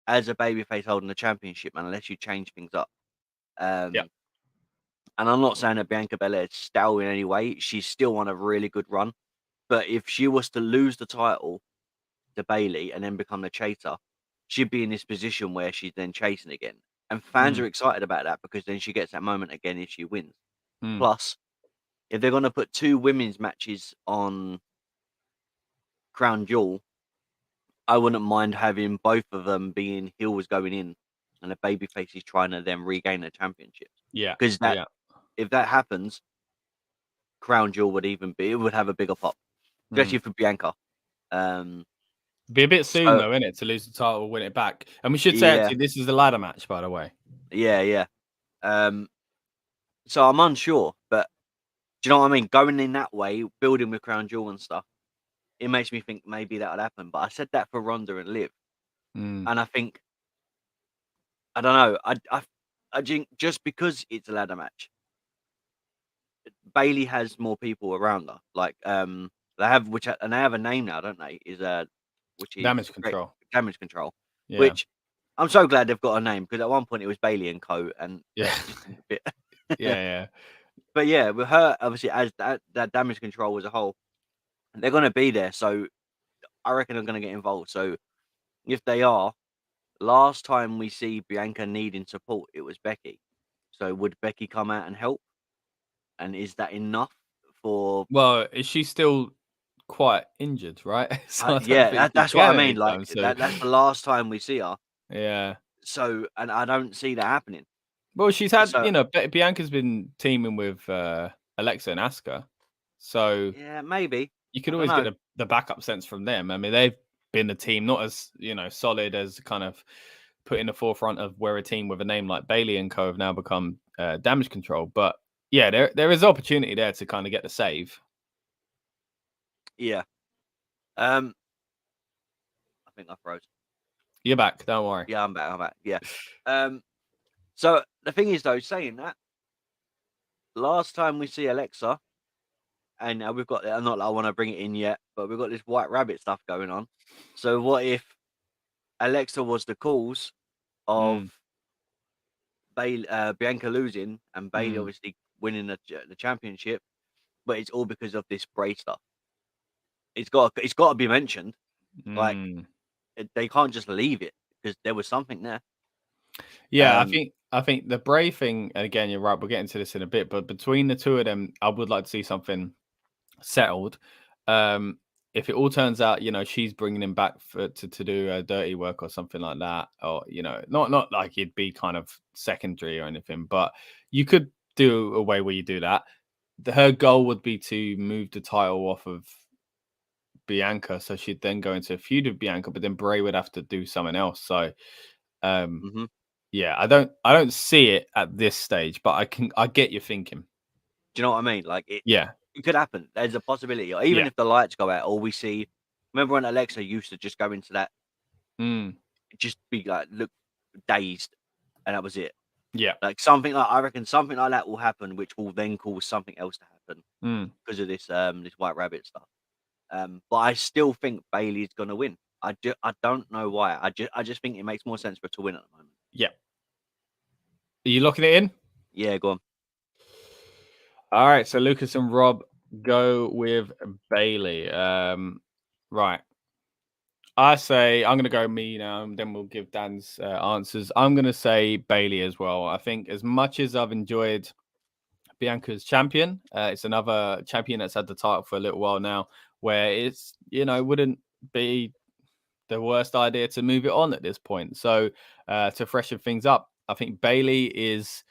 as a babyface holding the championship unless you change things up. Yeah. And I'm not saying that Bianca Belaire is stale in any way. She's still on a really good run. But if she was to lose the title to Bayley and then become the chaser, she'd be in this position where she's then chasing again. And fans are excited about that because then she gets that moment again if she wins. Plus, if they're going to put 2 women's matches on Crown Jewel, I wouldn't mind having both of them being heels going in and the babyface is trying to then regain the championship. Yeah. Because if that happens, Crown Jewel would have a bigger pop, especially for Bianca. Be a bit soon though, isn't it, to lose the title, win it back? And we should say actually, this is the ladder match, by the way. Yeah. So I'm unsure, but do you know what I mean? Going in that way, building with Crown Jewel and stuff, it makes me think maybe that would happen. But I said that for Ronda and Liv, and I think I don't know. I think just because it's a ladder match, Bayley has more people around her. Like they have and they have a name now, don't they? Which is Damage Control. Damage Control. Yeah. Which I'm so glad they've got a name because at one point it was Bayley and Co. And yeah, a bit. yeah. But yeah, with her obviously as that Damage Control as a whole, they're going to be there. So I reckon they're going to get involved. So if they are, last time we see Bianca needing support, it was Becky. So would Becky come out and help? And is that enough for? Well, is she still quite injured, right? So that's what I mean. Like that's the last time we see her. Yeah. So, and I don't see that happening. Well, she's had, Bianca's been teaming with Alexa and Asuka. So yeah, maybe you could always get the backup sense from them. I mean, they've been a team not as solid as kind of put in the forefront of where a team with a name like Bayley and Co have now become Damage Control. But yeah, there is opportunity there to kind of get the save. Yeah. I think I froze. You're back. Don't worry. Yeah, I'm back. Yeah. So the thing is, though, saying that, last time we see Alexa, and we've got, not that I want to bring it in yet, but we've got this White Rabbit stuff going on. So what if Alexa was the cause of Bianca losing and Bayley obviously winning the championship, but it's all because of this Bray stuff? It's got to be mentioned. Like they can't just leave it because there was something there. Yeah, I think the Bray thing, and again, you're right, we'll get into this in a bit, but between the two of them, I would like to see something settled. If it all turns out, she's bringing him back to do dirty work or something like that, or, not like he'd be kind of secondary or anything, but you could do a way where you do that. Her goal would be to move the title off of Bianca, so she'd then go into a feud with Bianca, but then Bray would have to do something else. So, yeah, I don't see it at this stage, but I get you thinking. Do you know what I mean? Like it could happen. There's a possibility, or even if the lights go out, or we see. Remember when Alexa used to just go into that, just be like look dazed, and that was it. Yeah, like something like I reckon something like that will happen, which will then cause something else to happen because of this White Rabbit stuff. But I still think Bayley's gonna win. I don't know why. I just think it makes more sense for her to win at the moment. Yeah. Are you locking it in? Yeah, go on. All right, so Lucas and Rob go with Bayley. Right. I say I'm going to go me now, and then we'll give Dan's answers. I'm going to say Bayley as well. I think as much as I've enjoyed Bianca's champion, it's another champion that's had the title for a little while now, where it's, it wouldn't be the worst idea to move it on at this point. So to freshen things up, I think Bayley is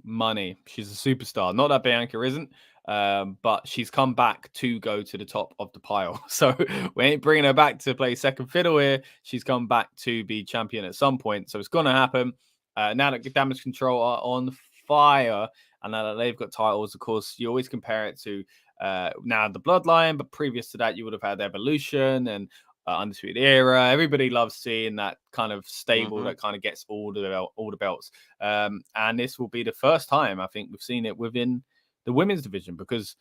money. She's a superstar. Not that Bianca isn't, but she's come back to go to the top of the pile. So we ain't bringing her back to play second fiddle here. She's come back to be champion at some point. So it's going to happen. Now that Damage Control are on fire, and now that they've got titles, of course, you always compare it to now the Bloodline, but previous to that, you would have had Evolution and Undisputed Era. Everybody loves seeing that kind of stable that kind of gets all the belts. And this will be the first time I think we've seen it within the women's division, because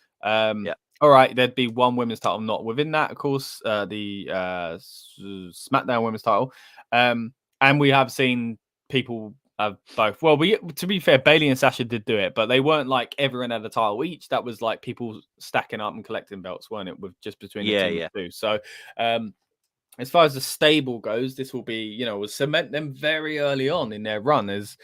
all right, there'd be one women's title not within that, of course, the SmackDown women's title, and we have seen people both. Well, to be fair, Bayley and Sasha did do it, but they weren't like everyone had a title each. That was like people stacking up and collecting belts, weren't it? With just between the two. So, as far as the stable goes, this will be, will cement them very early on in their run as,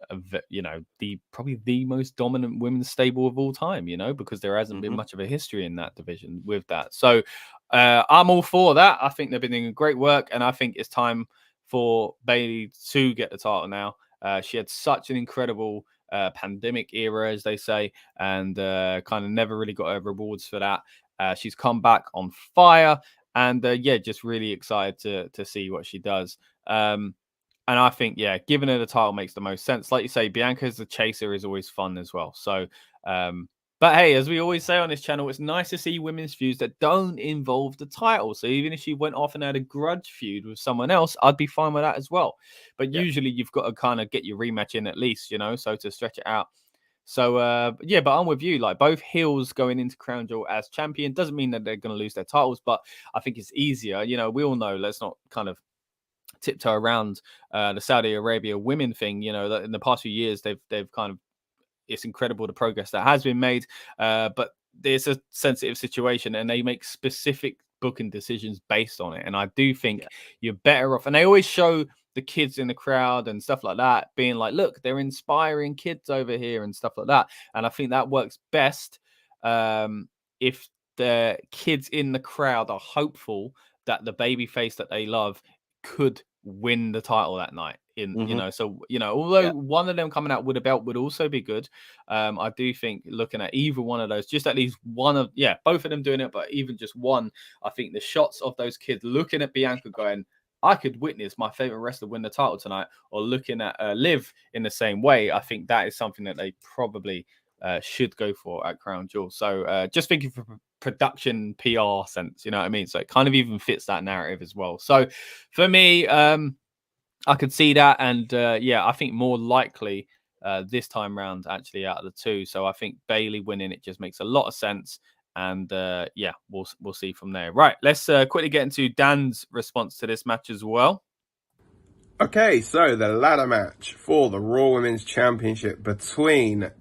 probably the most dominant women's stable of all time, because there hasn't been much of a history in that division with that. So I'm all for that. I think they've been doing great work, and I think it's time for Bayley to get the title now. She had such an incredible pandemic era, as they say, and kind of never really got her rewards for that. She's come back on fire, and just really excited to see what she does. And I think, giving her the title makes the most sense. Like you say, Bianca as the chaser is always fun as well. So, but hey, as we always say on this channel, it's nice to see women's feuds that don't involve the title. So even if she went off and had a grudge feud with someone else, I'd be fine with that as well. But usually you've got to kind of get your rematch in at least, so to stretch it out. So, but I'm with you. Like, both heels going into Crown Jewel as champion doesn't mean that they're going to lose their titles, but I think it's easier. We all know, let's not kind of tiptoe around the Saudi Arabia women thing. That in the past few years they've kind of, it's incredible the progress that has been made, but there's a sensitive situation and they make specific booking decisions based on it. And I do think you're better off, and they always show the kids in the crowd and stuff like that being like, look, they're inspiring kids over here and stuff like that. And I think that works best if the kids in the crowd are hopeful that the babyface that they love could win the title that night. Although one of them coming out with a belt would also be good, I do think looking at either one of those, just at least one of both of them doing it, but even just one, I think the shots of those kids looking at Bianca going, I could witness my favorite wrestler win the title tonight, or looking at Liv in the same way, I think that is something that they probably should go for at Crown Jewel. So just thinking for production PR sense, you know what I mean? So it kind of even fits that narrative as well. So for me, I could see that, and I think more likely this time round actually out of the two. So I think Bayley winning it just makes a lot of sense, and we'll see from there. Right, let's quickly get into Dan's response to this match as well. Okay, so the ladder match for the Raw Women's Championship between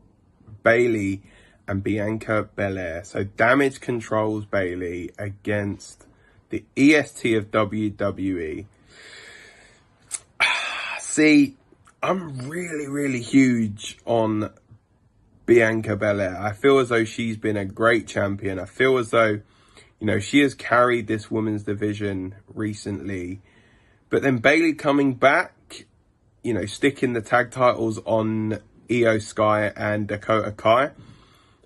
Bayley and Bianca Bellaire. So Damage controls Bayley against the EST of WWE. See, I'm really, really huge on Bianca Bellaire. I feel as though she's been a great champion. I feel as though, she has carried this women's division recently. But then Bayley coming back, sticking the tag titles on Io Sky and Dakota Kai.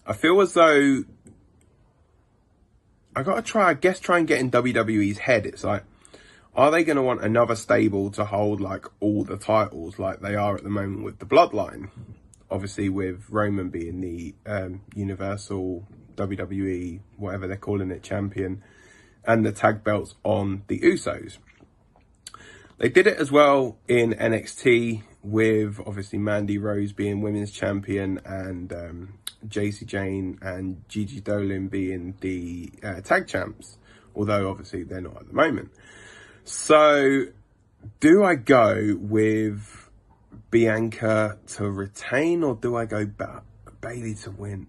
I feel as though I got to try and get in WWE's head. It's like, are they going to want another stable to hold like all the titles like they are at the moment with the Bloodline? Obviously with Roman being the Universal WWE, whatever they're calling it, champion, and the tag belts on the Usos. They did it as well in NXT with obviously Mandy Rose being women's champion and JC Jane and Gigi Dolan being the tag champs, although obviously they're not at the moment. So do I go with Bianca to retain, or do I go Bayley to win?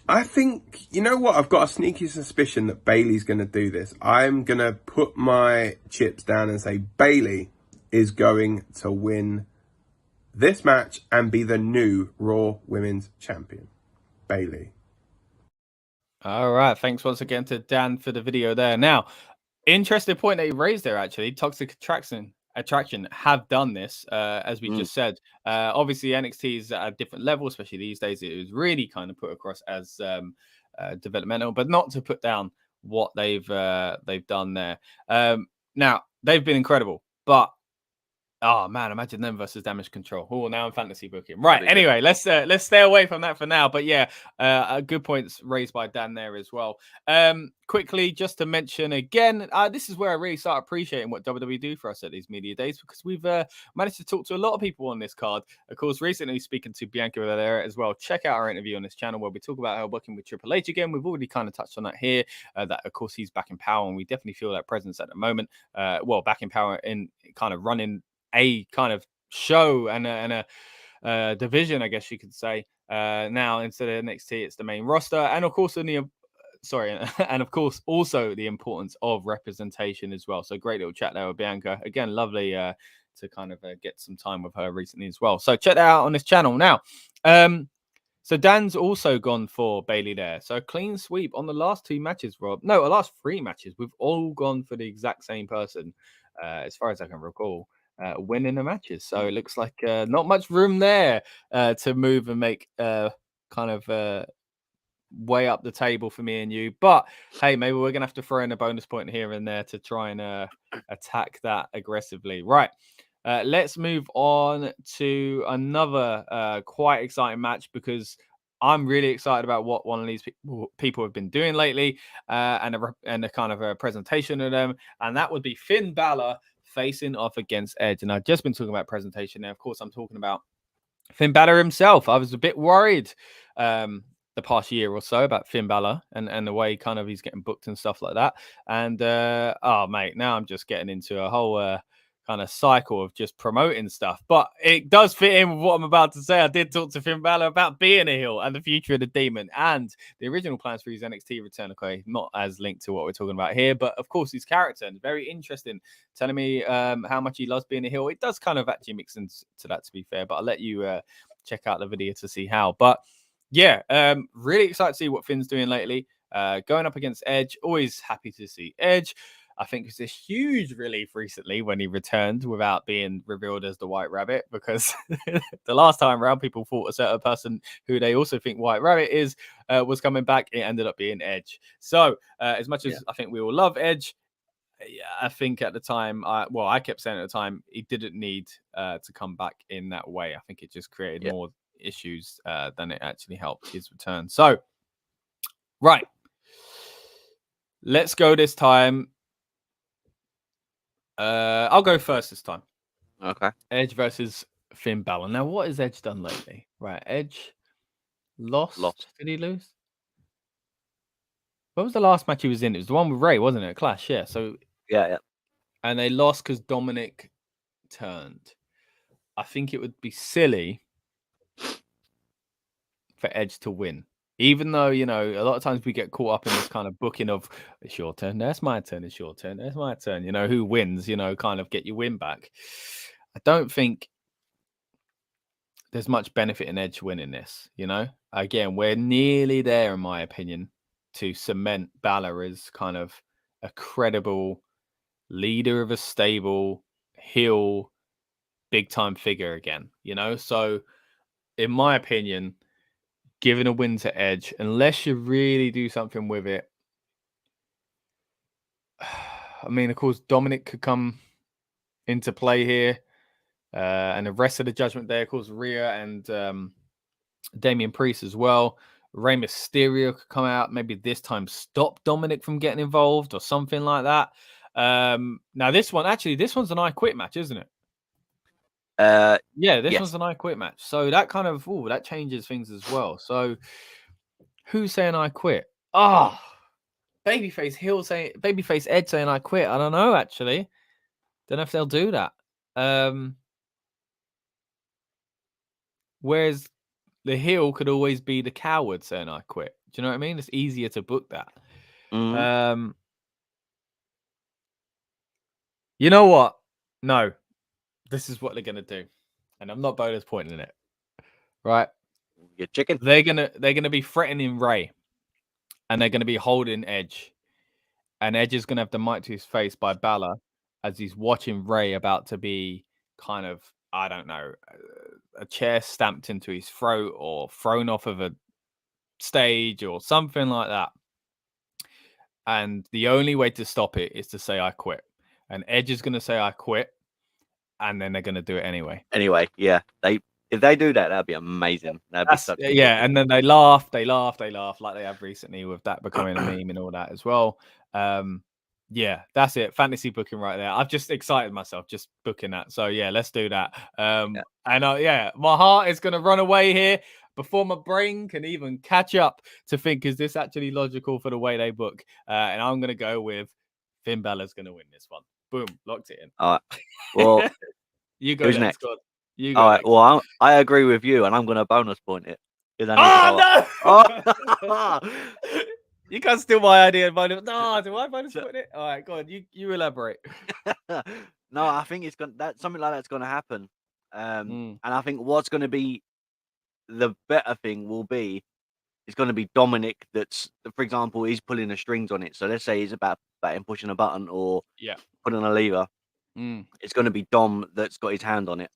I think, you know what? I've got a sneaky suspicion that Bayley's going to do this. I'm going to put my chips down and say Bayley is going to win this match and be the new Raw Women's Champion. Bayley. All right. Thanks once again to Dan for the video there. Now, interesting point that you raised there, actually. Toxic Attraction have done this, as we just said. Obviously, NXT is at a different level, especially these days. It was really kind of put across as developmental, but not to put down what they've done there. Now, they've been incredible, but Oh man, imagine them versus Damage Control. Oh, now I'm fantasy booking. Right. That'd be Anyway, let's stay away from that for now. But yeah, good points raised by Dan there as well. Quickly, just to mention again, this is where I really start appreciating what WWE do for us at these media days, because we've managed to talk to a lot of people on this card. Of course, recently speaking to Bianca Bellaire as well. Check out our interview on this channel where we talk about her working with Triple H again. We've already kind of touched on that here. That of course he's back in power, and we definitely feel that presence at the moment. Well, back in power in kind of running a kind of show and a division, I guess you could say. Now instead of NXT, it's the main roster, and of course, and of course, also the importance of representation as well. So great little chat there with Bianca. Again, lovely to kind of get some time with her recently as well. So check that out on this channel now. So Dan's also gone for Bayley there. So clean sweep on the last 2 matches, Rob. No, the last 3 matches. We've all gone for the exact same person, as far as I can recall. Winning the matches. So it looks like not much room there to move and make kind of way up the table for me and you. But hey, maybe we're going to have to throw in a bonus point here and there to try and attack that aggressively. Right. Let's move on to another quite exciting match, because I'm really excited about what one of these people have been doing lately, and a kind of a presentation of them. And that would be Finn Balor facing off against Edge. And I've just been talking about presentation there. Of course, I'm talking about Finn Balor himself. I was a bit worried the past year or so about Finn Balor and the way kind of he's getting booked and stuff like that. And oh mate, now I'm just getting into a whole kind of cycle of just promoting stuff. But it does fit in with what I'm about to say. I did talk to Finn Balor about being a heel and the future of the Demon and the original plans for his NXT return. Okay, not as linked to what we're talking about here, but of course his character, and very interesting, telling me how much he loves being a heel. It does kind of actually mix into that, to be fair, but I'll let you check out the video to see how. But yeah, really excited to see what Finn's doing lately. Going up against Edge, always happy to see Edge. I think it's a huge relief recently when he returned without being revealed as the White Rabbit, because the last time around, people thought a certain person who they also think White Rabbit is was coming back. It ended up being Edge. So as much as I think we all love Edge, I think at the time, I kept saying at the time, he didn't need to come back in that way. I think it just created more issues than it actually helped his return. So, right. Let's go this time. I'll go first this time. Okay. Edge versus Finn Balor. Now, what has Edge done lately? Right, Edge lost. Did he lose? What was the last match he was in? It was the one with Ray, wasn't it? Clash, yeah. So yeah. And they lost because Dominic turned. I think it would be silly for Edge to win. Even though, you know, a lot of times we get caught up in this kind of booking of, it's your turn, that's my turn, it's your turn, that's my turn. You know, who wins, you know, kind of get your win back. I don't think there's much benefit in Edge winning this, you know. Again, we're nearly there, in my opinion, to cement Balor as kind of a credible leader of a stable, heel, big-time figure again, you know. So, in my opinion, giving a win to Edge, unless you really do something with it. I mean, of course, Dominic could come into play here. And the rest of the Judgment Day, of course, Rhea and Damian Priest as well. Rey Mysterio could come out, maybe this time stop Dominic from getting involved or something like that. Now, this one's an I Quit match, isn't it? Yeah, this one's an I Quit match. So that kind of, that changes things as well. So who's saying I quit? Babyface Edge saying I quit. I don't know, actually. Don't know if they'll do that. Whereas the heel could always be the coward saying I quit. Do you know what I mean? It's easier to book that. Mm-hmm. You know what? No. This is what they're gonna do. And I'm not bonus pointing it. Right? You're chicken. They're gonna be threatening Ray. And they're gonna be holding Edge. And Edge is gonna have the mic to his face by Balor as he's watching Ray about to be kind of, I don't know, a chair stamped into his throat or thrown off of a stage or something like that. And the only way to stop it is to say I quit. And Edge is going to say I quit. and then they're going to do it anyway. Anyway, yeah, if they do that, that'd be amazing. That'd be such a yeah, and then they laugh like they have recently with that becoming a meme and all that as well. Yeah, that's it. Fantasy booking right there. I've just excited myself just booking that. So yeah, let's do that. And yeah, my heart is going to run away here before my brain can even catch up to think, is this actually logical for the way they book? And I'm going to go with Finn Balor's going to win this one. Boom, locked it in. All right. Well, you go who's next, next? God. You go all right. next. Well, I agree with you, and I'm going to bonus point it. Oh, no! You can't steal my idea. No, do I bonus point it? All right, go on. You elaborate. No, I think it's going that something like that's going to happen. And I think what's going to be the better thing will be it's going to be Dominic. That's, for example, he's pulling the strings on it. So let's say he's about him pushing a button or putting a lever. It's going to be Dom that's got his hand on it,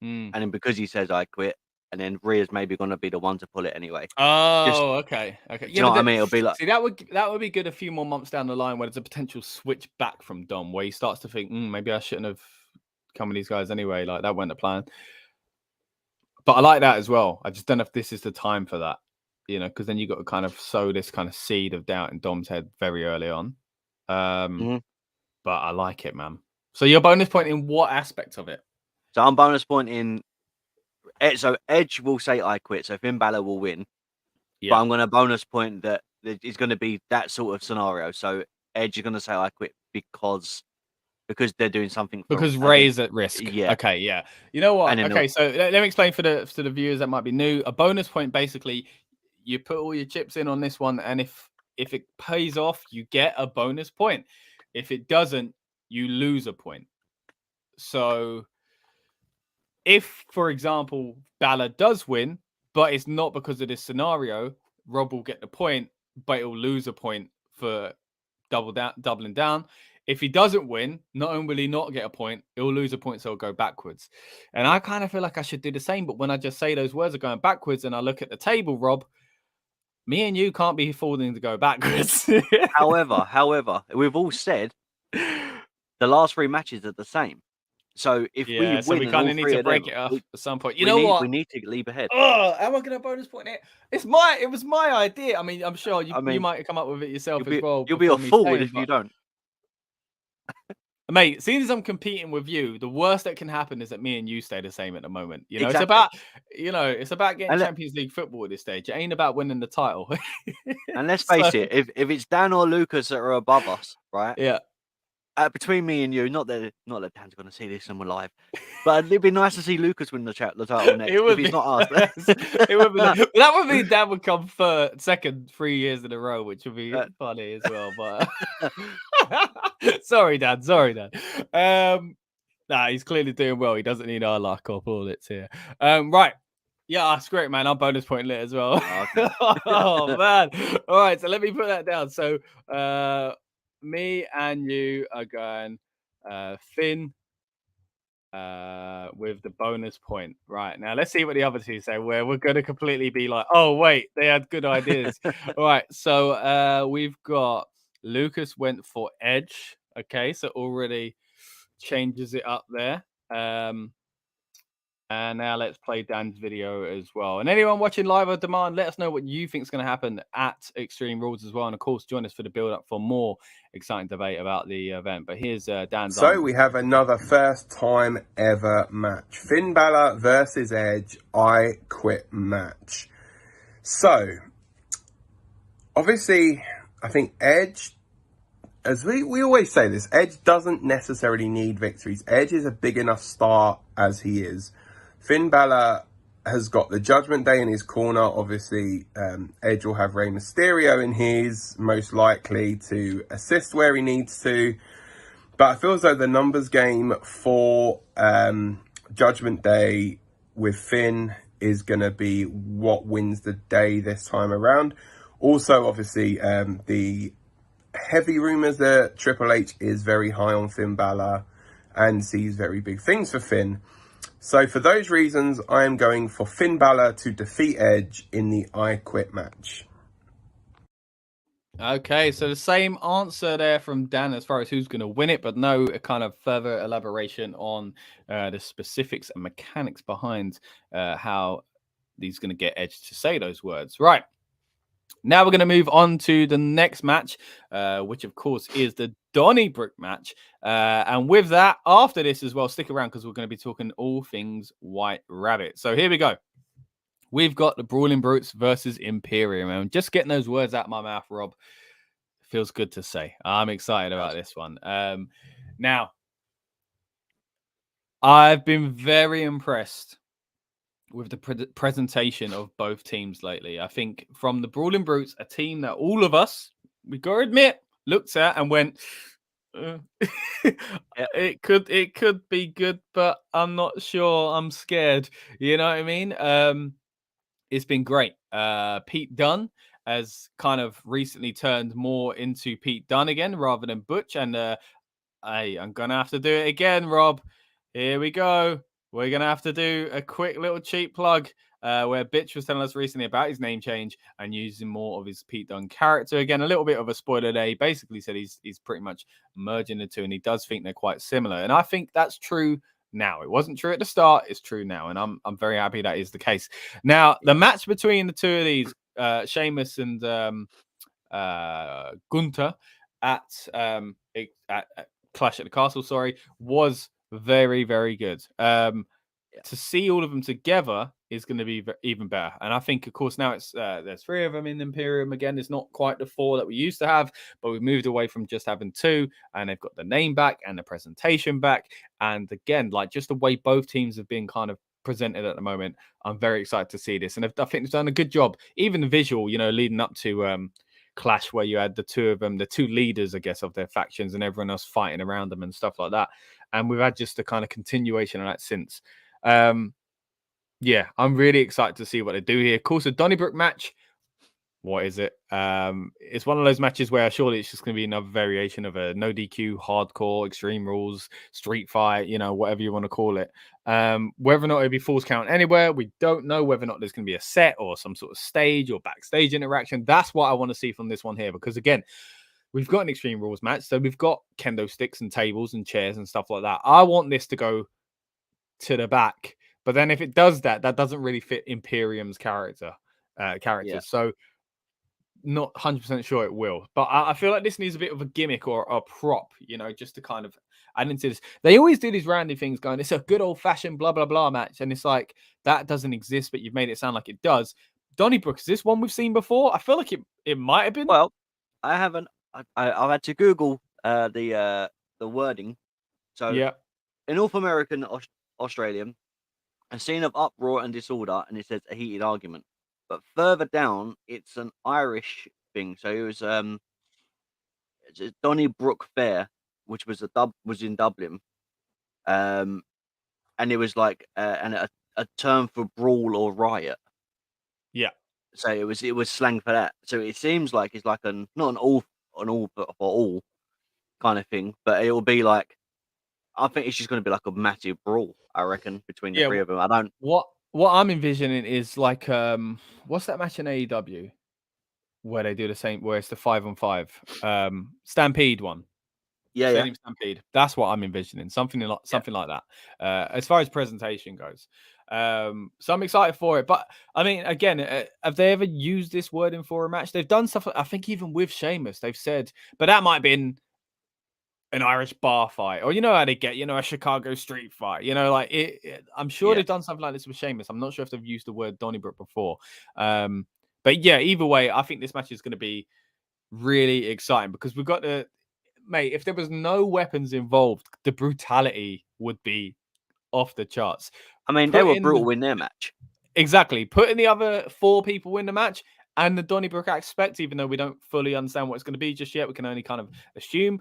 and then because he says I quit, and then Rhea's maybe going to be the one to pull it anyway. Oh, okay. Yeah, you know what I mean? It'll be like, see, that would be good a few more months down the line where there's a potential switch back from Dom, where he starts to think, maybe I shouldn't have come with these guys anyway. Like that wasn't the plan. But I like that as well. I just don't know if this is the time for that, because then you got to kind of sow this kind of seed of doubt in Dom's head very early on. But I like it, man. So you're bonus point in what aspect of it? So I'm bonus pointing. So Edge will say I quit. So Finn Balor will win. Yeah. But I'm going to bonus point that it's going to be that sort of scenario. So Edge is going to say I quit because they're doing something. Because Ray's at risk. Yeah. Okay. Yeah. You know what? Okay. So let me explain for the viewers that might be new. A bonus point, basically, you put all your chips in on this one, and if it pays off, you get a bonus point. If it doesn't, you lose a point. So if, for example, Balor does win, but it's not because of this scenario, Rob will get the point, but he'll lose a point for doubling down. If he doesn't win, not only will he not get a point, he'll lose a point, so he'll go backwards. And I kind of feel like I should do the same, but when I just say those words are going backwards and I look at the table, Rob, me and you can't be affording to go backwards. However, we've all said the last 3 matches are the same. So if we win, so we kind of need to break it up at some point. We need to leave ahead. Oh, am I going to bonus point it? It was my idea. I mean, I'm sure you might come up with it yourself as well. You'll be a fool if you don't. Mate, seeing as I'm competing with you, the worst that can happen is that me and you stay the same at the moment. Exactly. It's about getting Champions League football at this stage. It ain't about winning the title. And let's face it, if it's Dan or Lucas that are above us, right? Yeah. Between me and you, not that Dan's going to see this and we're live, but it'd be nice to see Lucas win the title next. If he's not us, it would be. That would mean Dan would come second 3 years in a row, which would be funny as well. But sorry, Dan. Nah, he's clearly doing well. He doesn't need our luck or bullets here. Right. Yeah, that's great, man. I'm bonus point lit as well. Oh man. All right, so let me put that down. So me and you are going Finn with the bonus point. Right, now let's see what the other two say, where we're going to completely be like, oh wait, they had good ideas. All right, so we've got Lucas went for Edge. Okay, so already changes it up there. And now let's play Dan's video as well. And anyone watching live on demand, let us know what you think is going to happen at Extreme Rules as well. And of course, join us for the build-up for more exciting debate about the event. But here's Dan's So we have another first time ever match. Finn Balor versus Edge, I Quit match. So, obviously, I think Edge, as we always say this, Edge doesn't necessarily need victories. Edge is a big enough star as he is. Finn Balor has got the Judgment Day in his corner. Obviously, Edge will have Rey Mysterio in his, most likely to assist where he needs to. But I feel as though the numbers game for Judgment Day with Finn is going to be what wins the day this time around. Also, obviously, the heavy rumours that Triple H is very high on Finn Balor and sees very big things for Finn. So for those reasons, I am going for Finn Balor to defeat Edge in the I Quit match. Okay, so the same answer there from Dan as far as who's going to win it, but no kind of further elaboration on the specifics and mechanics behind how he's going to get Edge to say those words. Right. Now we're going to move on to the next match, which of course is the Donnybrook match. And with that, after this as well, stick around because we're going to be talking all things White Rabbit. So here we go. We've got the Brawling Brutes versus Imperium. And just getting those words out of my mouth, Rob, feels good to say. I'm excited about this one. Now, I've been very impressed with the presentation of both teams lately. I think from the Brawling Brutes, a team that all of us, we got to admit, looked at and went, it could be good, but I'm not sure. I'm scared. You know what I mean? It's been great. Pete Dunne has kind of recently turned more into Pete Dunne again rather than Butch. And I'm gonna have to do it again, Rob. Here we go. We're gonna have to do a quick little cheap plug where Bitch was telling us recently about his name change and using more of his Pete Dunne character. Again, a little bit of a spoiler there. He basically said he's pretty much merging the two, and he does think they're quite similar. And I think that's true now. It wasn't true at the start. It's true now, and I'm very happy that is the case. Now, the match between the two of these, Sheamus and Gunther at Clash at the Castle, was very, very good. To see all of them together is going to be even better. And I think, of course, now it's there's 3 of them in Imperium again. It's not quite the 4 that we used to have, but we've moved away from just having 2, and they've got the name back and the presentation back. And again, like just the way both teams have been kind of presented at the moment, I'm very excited to see this. And I think they've done a good job, even the visual, leading up to Clash, where you had the 2 of them, the 2 leaders, I guess, of their factions, and everyone else fighting around them and stuff like that. And we've had just a kind of continuation of that since. Yeah, I'm really excited to see what they do here. Of course, a Donnybrook match. What is it? It's one of those matches where surely it's just going to be another variation of a no DQ, hardcore, Extreme Rules, street fight, whatever you want to call it. Whether or not it'll be Falls Count Anywhere, we don't know. Whether or not there's going to be a set or some sort of stage or backstage interaction. That's what I want to see from this one here. Because again, we've got an Extreme Rules match. So we've got kendo sticks and tables and chairs and stuff like that. I want this to go to the back. But then if it does that doesn't really fit Imperium's characters. Yeah. So not 100% sure it will, but I feel like this needs a bit of a gimmick or a prop, just to kind of add into this. They always do these random things going, it's a good old-fashioned blah blah blah match, and it's like that doesn't exist, but you've made it sound like it does. Donnybrook, is this one we've seen before? I feel like it might have been. Well, I haven't. I've had to Google the wording. So yeah, in North American Australian, a scene of uproar and disorder, and it says a heated argument. But further down, it's an Irish thing. So it was Donnybrook Fair, which was in Dublin, and it was like a term for brawl or riot. Yeah. So it was slang for that. So it seems like it's like not an all for all kind of thing, but it will be like, I think it's just going to be like a massive brawl, I reckon, between the 3 of them. I don't. What I'm envisioning is like what's that match in AEW where they do the same, where it's the 5-on-5 Stampede one. Yeah. Stampede. That's what I'm envisioning. Something like that. As far as presentation goes. So I'm excited for it. But I mean, again, have they ever used this wording for a match? They've done stuff, I think even with Sheamus, they've said, but that might have been an Irish bar fight, or how they get, a Chicago street fight, like I'm sure they've done something like this with Sheamus. I'm not sure if they've used the word Donnybrook before. But yeah, either way, I think this match is going to be really exciting because we've got mate, if there was no weapons involved, the brutality would be off the charts. I mean, they were brutal in their match. Exactly. Putting the other 4 people in the match and the Donnybrook aspect, even though we don't fully understand what it's going to be just yet, we can only kind of assume.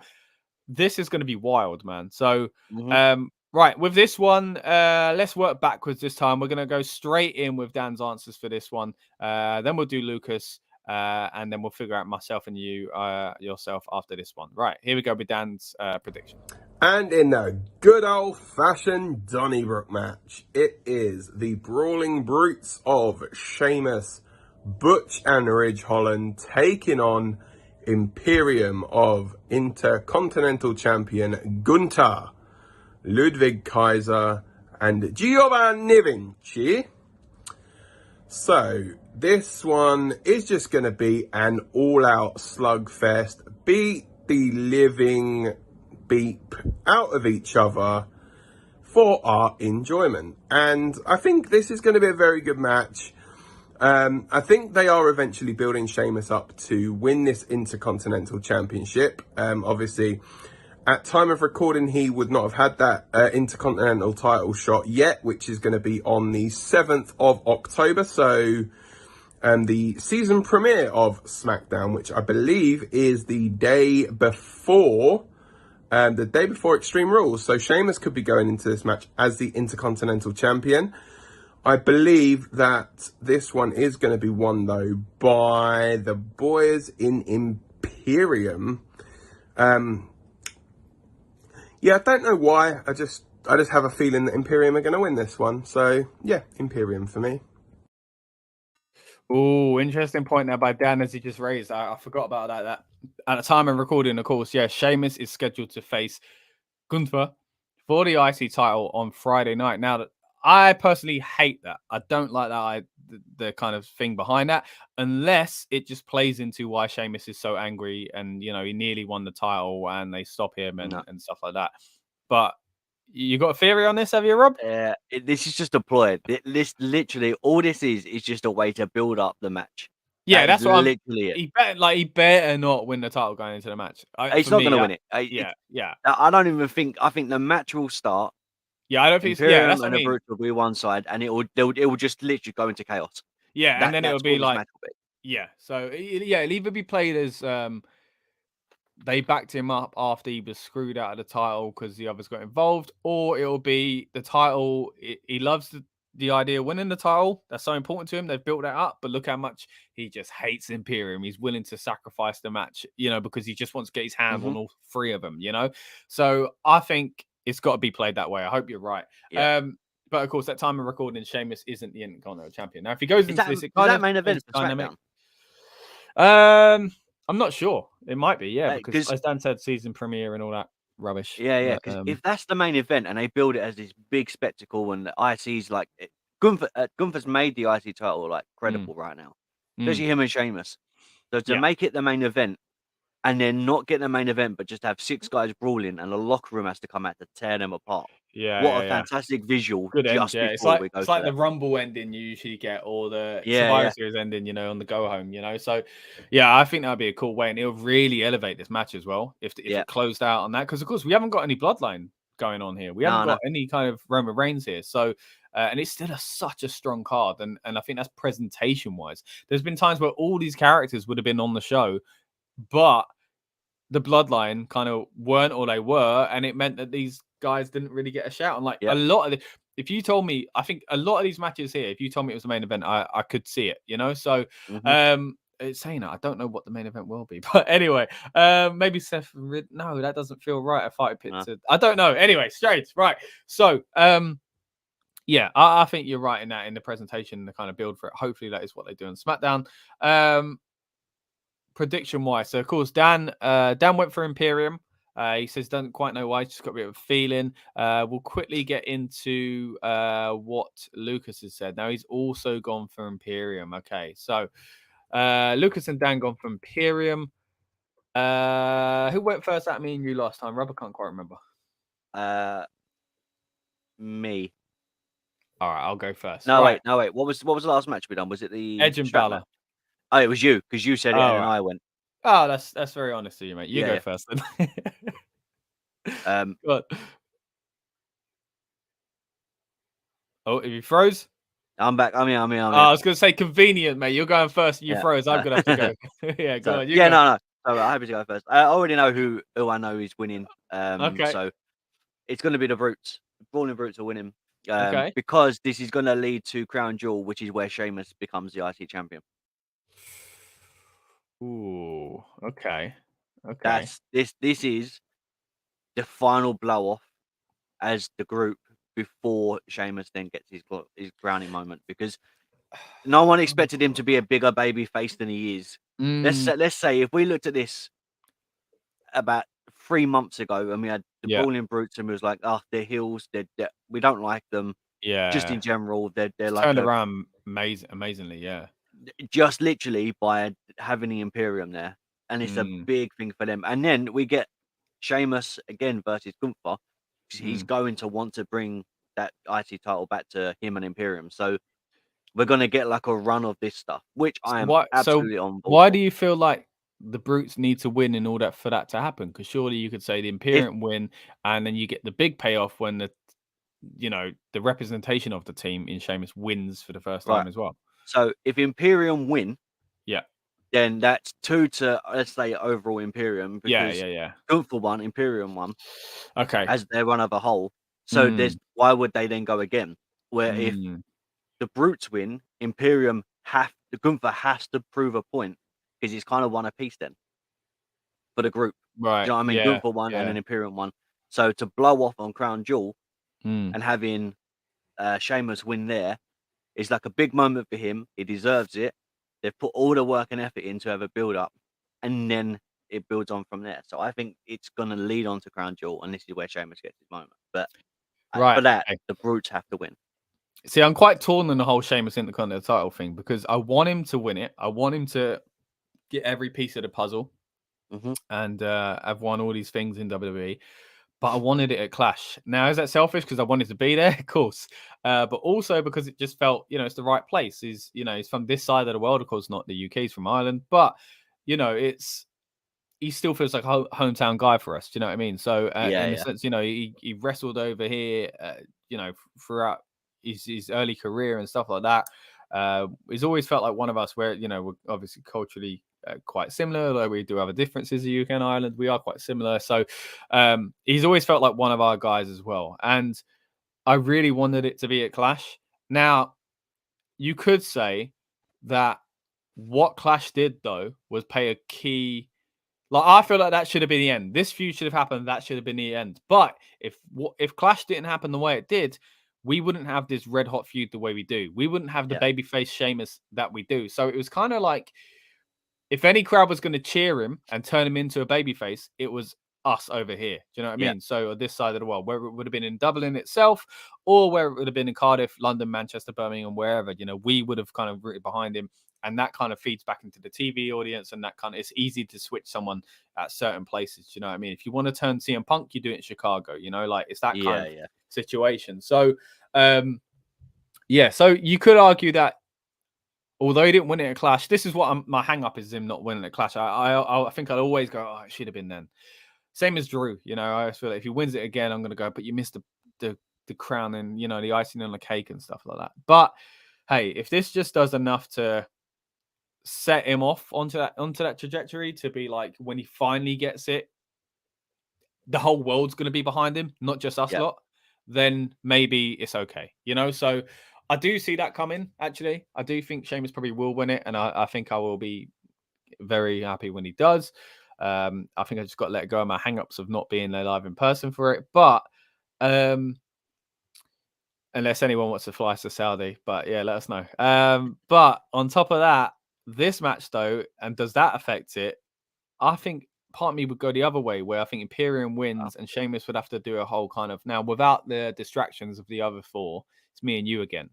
This is going to be wild, man. So, right, with this one, let's work backwards this time. We're going to go straight in with Dan's answers for this one. Then we'll do Lucas, and then we'll figure out myself and yourself after this one. Right, here we go with Dan's prediction. And in a good old-fashioned Donnybrook match, it is the Brawling Brutes of Sheamus, Butch and Ridge Holland taking on Imperium of Intercontinental Champion Gunther, Ludwig Kaiser, and Giovanni Vinci. So this one is just going to be an all-out slugfest. Beat the living beep out of each other for our enjoyment. And I think this is going to be a very good match. I think they are eventually building Sheamus up to win this Intercontinental Championship. Obviously, at time of recording, he would not have had that Intercontinental title shot yet, which is going to be on the 7th of October. So the season premiere of SmackDown, which I believe is the day before Extreme Rules. So Sheamus could be going into this match as the Intercontinental Champion. I believe that this one is going to be won, though, by the boys in Imperium. Yeah, I don't know why. I just have a feeling that Imperium are going to win this one. So, yeah, Imperium for me. Oh, interesting point there by Dan, as he just raised. I forgot about that. At the time of recording, of course, yeah, Sheamus is scheduled to face Gunther for the IC title on Friday night. Now, I personally hate that. I don't like that. The kind of thing behind that, unless it just plays into why Sheamus is so angry and, you know, he nearly won the title and they stop him and stuff like that. But you got a theory on this, have you, Rob? This is just a ploy. This literally all this is just a way to build up the match. Yeah, that's what literally it. He better not win the title going into the match. He's not going to win it. Yeah. I don't even think. I think the match will start. Yeah, I don't think. Imperium That's what and I mean. the Brutes will be one side, and it will just literally go into chaos. Yeah, and then it'll be like, yeah. So it'll either be played as they backed him up after he was screwed out of the title because the others got involved, or it'll be the title. He loves the idea of winning the title. That's so important to him. They've built that up, but look how much he just hates Imperium. He's willing to sacrifice the match, you know, because he just wants to get his hands on all three of them, you know. So I think it's got to be played that way. I hope you're right. Yeah. But of course, that time of recording, Sheamus isn't the Intercontinental Champion. Now, if he goes into this, is that main event for SmackDown? I'm not sure. It might be, yeah, because as Dan said, season premiere and all that rubbish. Yeah. Because if that's the main event and they build it as this big spectacle, and the IC's like Gunther's made the IC title like credible right now, especially him and Sheamus. So to make it the main event, and then not get the main event, but just have 6 guys brawling, and the locker room has to come out to tear them apart. Yeah, what a fantastic visual! Good just end, before we go. It's like the Rumble ending you usually get, or the Survivor Series ending, you know, on the go home, you know. So, yeah, I think that'd be a cool way, and it'll really elevate this match as well if it closed out on that, because of course we haven't got any bloodline going on here. We haven't got any kind of Roman Reigns here, so. And it's still such a strong card, and I think that's presentation wise. There's been times where all these characters would have been on the show, but the bloodline kind of weren't all they were, and it meant that these guys didn't really get a shout. And like a lot of if you told me, I think a lot of these matches here, if you told me it was the main event, I could see it, you know. So it's saying that I don't know what the main event will be, but anyway, maybe Seth. No, that doesn't feel right. A fight pit. I don't know. Anyway, straight right. So yeah, I think you're right in that, in the presentation, the kind of build for it. Hopefully that is what they do on SmackDown. Prediction wise, so of course Dan went for Imperium. He says doesn't quite know why, just got a bit of a feeling. We'll quickly get into what Lucas has said. Now he's also gone for Imperium. Okay, so Lucas and Dan gone for Imperium. Who went first at me and you last time? Rob, I can't quite remember. Me. All right, I'll go first. No, wait. What was the last match we done? Was it the Edge and Balor? Match? Oh, it was you, because you said it and I went. Oh, that's very honest of you, mate. You go first then. Go on. Oh, if you froze? I'm back. I'm here. I was going to say convenient, mate. You're going first and you froze. I'm going to have to go. Yeah, go on. No. So I happy to go first. I already know who I know is winning. Okay. So it's going to be the Brutes. Brawling Brutes are winning. Okay. Because this is going to lead to Crown Jewel, which is where Sheamus becomes the IC champion. Ooh, okay. This is the final blow off as the group before Sheamus then gets his crowning moment, because no one expected him to be a bigger baby face than he is. Let's say if we looked at this about 3 months ago and we had the Brawling Brutes and we was like, oh, they're heels, we don't like them. Just in general, they're like turned around amazingly, yeah. Just literally by having the Imperium there, and it's a big thing for them. And then we get Sheamus again versus Gunther. He's going to want to bring that IC title back to him and Imperium. So we're gonna get like a run of this stuff, which I am absolutely on board. Why do you feel like the Brutes need to win in order for that to happen? Because surely you could say the Imperium win, and then you get the big payoff when the representation of the team in Sheamus wins for the first time as well. So if Imperium win, then that's 2 to, let's say, overall Imperium. Because Gunther won, Imperium won. Okay. As their run of a whole. So why would they then go again? Where if the Brutes win, Imperium Gunther has to prove a point because he's kind of won a piece then for the group. Right. You know what I mean? Gunther won and then Imperium won. So to blow off on Crown Jewel and having Sheamus win there is like a big moment for him. He deserves it. They've put all the work and effort in to have a build up, and then it builds on from there. So I think it's going to lead on to Crown Jewel, and this is where Sheamus gets his moment. But for that, the Brutes have to win. See, I'm quite torn on the whole Sheamus Intercontinental title thing because I want him to win it. I want him to get every piece of the puzzle and have won all these things in WWE. But I wanted it at Clash. Now, is that selfish because I wanted to be there? Of course. But also because it just felt, it's the right place. He's from this side of the world. Of course, not the UK. He's from Ireland. But, he still feels like a hometown guy for us. Do you know what I mean? So, in a sense, he wrestled over here, throughout his early career and stuff like that. He's always felt like one of us where, we're obviously culturally quite similar, though we do have differences in UK and Ireland. We are quite similar. So he's always felt like one of our guys as well. And I really wanted it to be at Clash. Now, you could say that what Clash did, though, was pay a key. Like, I feel like that should have been the end. This feud should have happened. That should have been the end. But if Clash didn't happen the way it did, we wouldn't have this red hot feud the way we do. We wouldn't have the babyface Sheamus that we do. So it was kind of like, if any crowd was going to cheer him and turn him into a babyface, it was us over here. Do you know what I mean? So this side of the world, where it would have been in Dublin itself, or where it would have been in Cardiff, London, Manchester, Birmingham, wherever, we would have kind of rooted behind him. And that kind of feeds back into the TV audience, and it's easy to switch someone at certain places. Do you know what I mean? If you want to turn CM Punk, you do it in Chicago, like it's that kind of situation. So, so you could argue that although he didn't win it at Clash, this is what my hang up is him not winning at Clash. I think I'd always go, oh, it should have been then. Same as Drew, I always feel like if he wins it again, I'm going to go, but you missed the crown and, the icing on the cake and stuff like that. But hey, if this just does enough to set him off onto that trajectory to be like, when he finally gets it, the whole world's going to be behind him, not just us lot, then maybe it's okay, So I do see that coming, actually. I do think Sheamus probably will win it, and I think I will be very happy when he does. I think I just got to let go of my hang-ups of not being there live in person for it. But unless anyone wants to fly us to Saudi, but yeah, let us know. But on top of that, this match, though, and does that affect it? I think part of me would go the other way, where I think Imperium wins and Sheamus would have to do a whole kind of, now without the distractions of the other four, it's me and you again,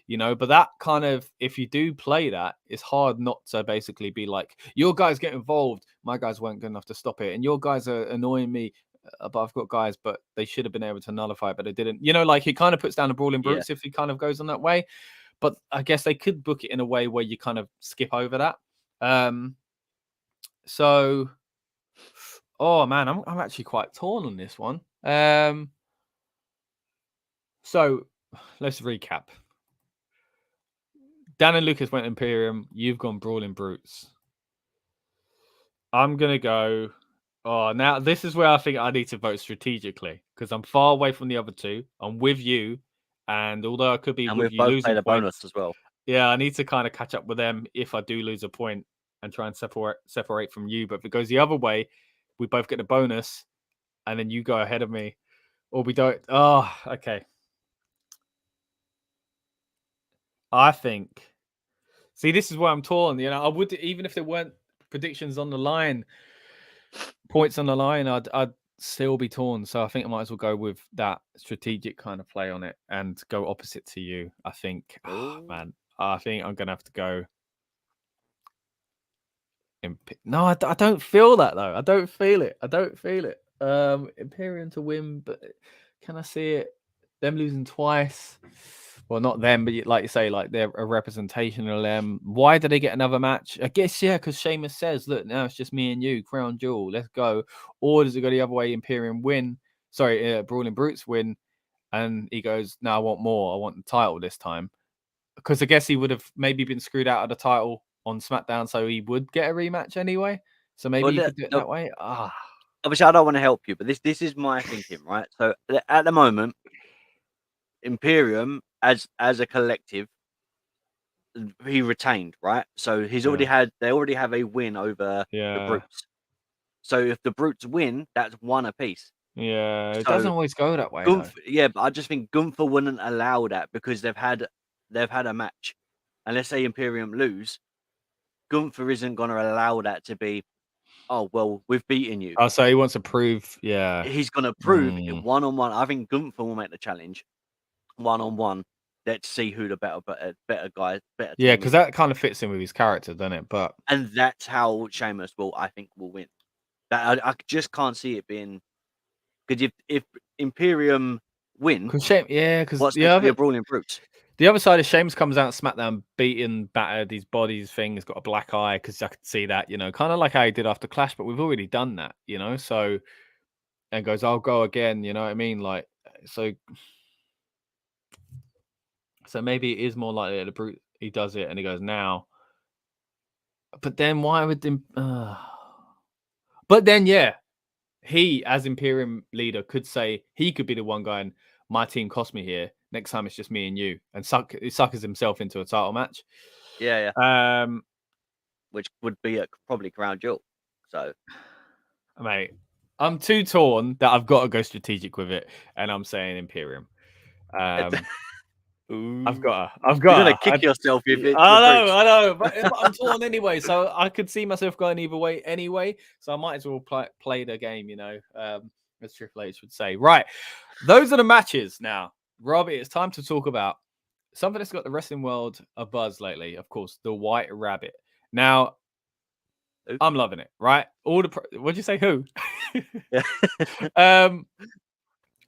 but that kind of, if you do play that, it's hard not to basically be like, your guys get involved, my guys weren't good enough to stop it, and your guys are annoying me, but I've got guys, but they should have been able to nullify it, but they didn't. Like, he kind of puts down the Brawling Brutes if he kind of goes on that way. But I guess they could book it in a way where you kind of skip over that. So, oh man, I'm actually quite torn on this one. So let's recap. Dan and Lucas went Imperium. You've gone Brawling Brutes. I'm gonna go. Oh, now this is where I think I need to vote strategically, because I'm far away from the other two. I'm with you, and although I could be with you losing a bonus as well. Yeah, I need to kind of catch up with them if I do lose a point and try and separate from you. But if it goes the other way, we both get the bonus, and then you go ahead of me, or we don't. Oh, okay. I think See, this is where I'm torn. You know, I would, even if there weren't predictions on the line, points on the line, I'd still be torn. So I think I might as well go with that strategic kind of play on it and go opposite to you. I think, man, I think I'm gonna have to go. No, I don't feel that though. I don't feel it. Imperium to win, but can I see it? Them losing twice. Well, not them, but like you say, like they're a representation of them. Why did they get another match? I guess, yeah, because Sheamus says, look, now it's just me and you, crown jewel, let's go. Or does it go the other way? Imperium win. Sorry, Brawling Brutes win. And he goes, no, I want more. I want the title this time. Because I guess he would have maybe been screwed out of the title on SmackDown, so he would get a rematch anyway. So maybe you could do it that way. Obviously, I don't want to help you, but this is my thinking, right? So at the moment, Imperium as a collective, he retained, right? So he's already they already have a win over the Brutes. So if the Brutes win, that's one apiece. Yeah, it doesn't always go that way. Yeah, but I just think Gunther wouldn't allow that because they've had a match, and let's say Imperium lose, Gunther isn't going to allow that to be. Oh well, we've beaten you. Oh, so he wants to prove. Yeah, he's going to prove it 1-on-1. I think Gunther will make the challenge 1-on-1. Let's see who the better guy, better. Yeah, because that kind of fits in with his character, doesn't it? And that's how Sheamus will win. That I just can't see it being because if Imperium win, because the other Brawling Brutes. The other side is Sheamus comes out SmackDown beaten, battered, his body's thing, he's got a black eye because I could see that, you know, kind of like how he did after Clash, but we've already done that, you know. So and goes, I'll go again, you know what I mean? Like so maybe it is more likely the Brute he does it and he goes now. But then why would but then he as Imperium leader could say he could be the one going, my team cost me here. Next time it's just me and you, and suckers himself into a title match. Yeah. Which would be probably crown jewel. So, mate, I'm too torn that I've got to go strategic with it, and I'm saying Imperium. I've got. You're gonna kick yourself if it. I know, but I'm torn anyway. So I could see myself going either way anyway. So I might as well play the game, you know, as Triple H would say. Right, those are the matches now. Robbie, it's time to talk about something that's got the wrestling world abuzz lately. Of course, the White Rabbit. Now, I'm loving it. Right? What'd you say? Who? I'm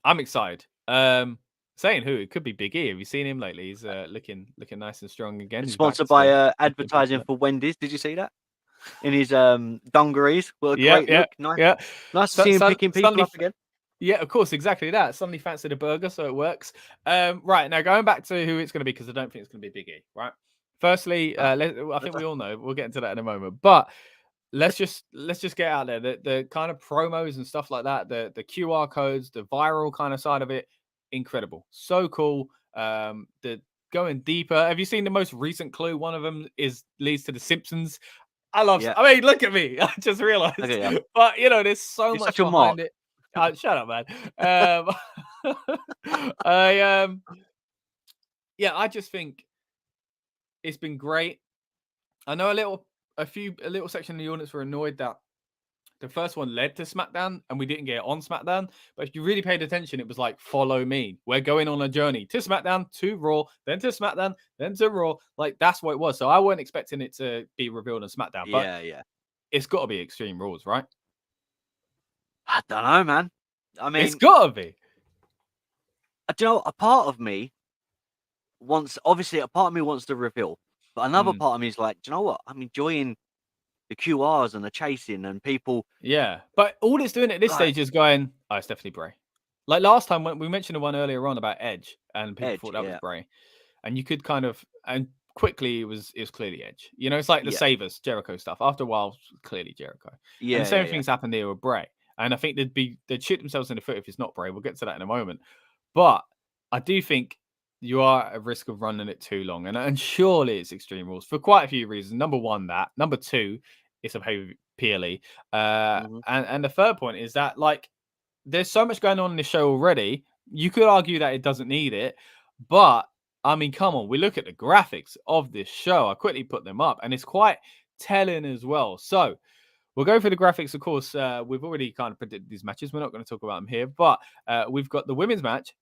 excited. Saying who? It could be Big E. Have you seen him lately? He's looking nice and strong again. He's sponsored by advertising for Wendy's. Did you see that? In his dungarees. What a great look. Nice to see him picking people up again. Yeah, of course, exactly that. Suddenly fancied a burger, so it works. Right, now going back to who it's going to be, because I don't think it's going to be Big E, right? Firstly, I think we all know. We'll get into that in a moment. But let's just get out there. The kind of promos and stuff like that, the QR codes, the viral kind of side of it, incredible. So cool. The going deeper. Have you seen the most recent clue? One of them leads to The Simpsons. I mean, look at me. I just realized. Okay, but, you know, there's so much behind it. Shut up, man. I just think it's been great. I know a little section of the audience were annoyed that the first one led to SmackDown and we didn't get it on SmackDown. But if you really paid attention, it was like, follow me. We're going on a journey to SmackDown, to Raw, then to SmackDown, then to Raw. Like, that's what it was. So I wasn't expecting it to be revealed on SmackDown. But it's got to be Extreme Rules, right? I don't know, man. I mean, it's got to be. Do you know, a part of me wants the reveal, but another part of me is like, do you know what? I'm enjoying the QRs and the chasing and people. Yeah, but all it's doing at this stage is going, oh, it's definitely Bray. Like last time when we mentioned the one earlier on about Edge, and people thought that was Bray, and you could kind of, and quickly it was clearly Edge. You know, it's like the Savers, Jericho stuff. After a while, clearly Jericho. Yeah, and the same things happened here with Bray. And I think they'd shoot themselves in the foot if it's not Bray. We'll get to that in a moment. But I do think you are at risk of running it too long. And surely it's Extreme Rules for quite a few reasons. Number one, that. Number two, it's a PLE. And the third point is that, like, there's so much going on in this show already. You could argue that it doesn't need it. But I mean, come on, we look at the graphics of this show. I quickly put them up, and it's quite telling as well. So we'll go through the graphics. Of course, we've already kind of predicted these matches. We're not going to talk about them here, but we've got the women's match.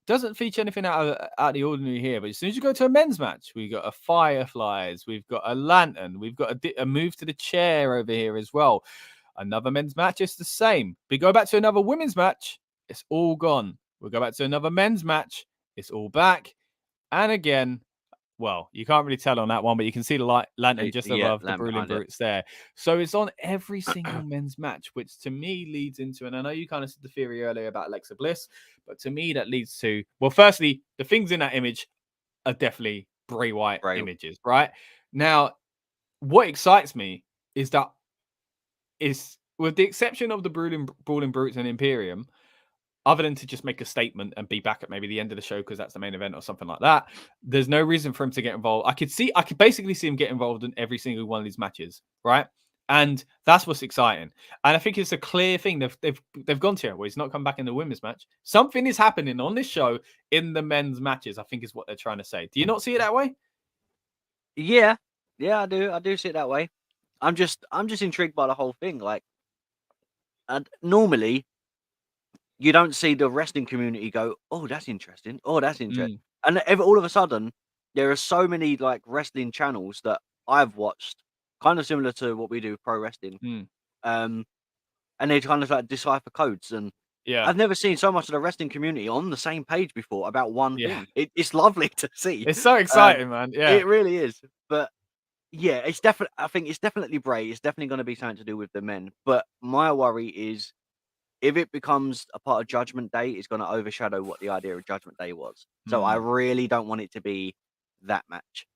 Doesn't feature anything out of the ordinary here, but as soon as you go to a men's match, we've got a fireflies, we've got a lantern, we've got a move to the chair over here as well. Another men's match, it's the same. We go back to another women's match, it's all gone. We'll go back to another men's match, it's all back. And again, well, you can't really tell on that one, but you can see the lantern just above the Brawling Brutes there. So it's on every single men's match, which to me leads into, and I know you kind of said the theory earlier about Alexa Bliss, but to me that leads to, well, firstly, the things in that image are definitely Bray Wyatt images, right? Now, what excites me is that with the exception of the Brawling Brutes and Imperium, other than to just make a statement and be back at maybe the end of the show because that's the main event or something like that, there's no reason for him to get involved. I could basically see him get involved in every single one of these matches, right? And that's what's exciting. And I think it's a clear thing. They've gone to it where he's not come back in the women's match. Something is happening on this show in the men's matches, I think is what they're trying to say. Do you not see it that way? Yeah, I do. I do see it that way. I'm just intrigued by the whole thing. Like, and normally you don't see the wrestling community go, "Oh, that's interesting. Oh, that's interesting." And all of a sudden, there are so many like wrestling channels that I've watched, kind of similar to what we do with pro wrestling. And they kind of like decipher codes. And I've never seen so much of the wrestling community on the same page before about one thing. It's lovely to see. It's so exciting, man. Yeah, it really is. But yeah, it's definitely. I think it's definitely Bray. It's definitely going to be something to do with the men. But my worry is, if it becomes a part of Judgment Day, it's going to overshadow what the idea of Judgment Day was. So I really don't want it to be that match.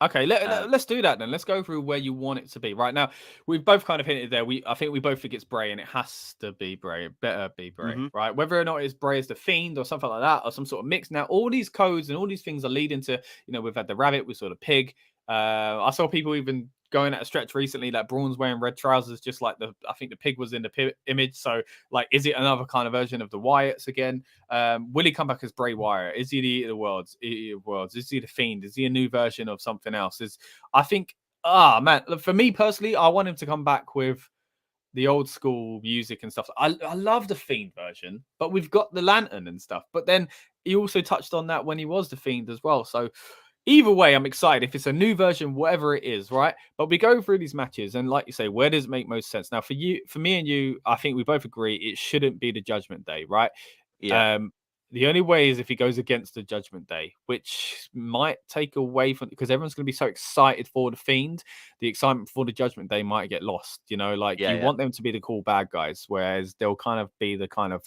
Okay, let's do that then. Let's go through where you want it to be. Right now, we've both kind of hinted there. I think we both think it's Bray, and it has to be Bray. It better be Bray, right? Whether or not it's Bray as the Fiend or something like that, or some sort of mix. Now, all these codes and all these things are leading to, we've had the rabbit, we saw the pig. I saw people even going at a stretch recently, like Braun's wearing red trousers, just like I think the pig was in the image. So, like, is it another kind of version of the Wyatts again? Will he come back as Bray Wyatt? Is he the Eater of Worlds? Is he the Fiend? Is he a new version of something else? I think, man, for me personally, I want him to come back with the old school music and stuff. I love the Fiend version, but we've got the lantern and stuff. But then he also touched on that when he was the Fiend as well. So either way, I'm excited. If it's a new version, whatever it is, right? But we go through these matches, and like you say, where does it make most sense? Now, for me and you, I think we both agree it shouldn't be the Judgment Day, right? Yeah. The only way is if he goes against the Judgment Day, which might take away from, because everyone's going to be so excited for the Fiend. The excitement for the Judgment Day might get lost. You want them to be the cool bad guys, whereas they'll kind of be the kind of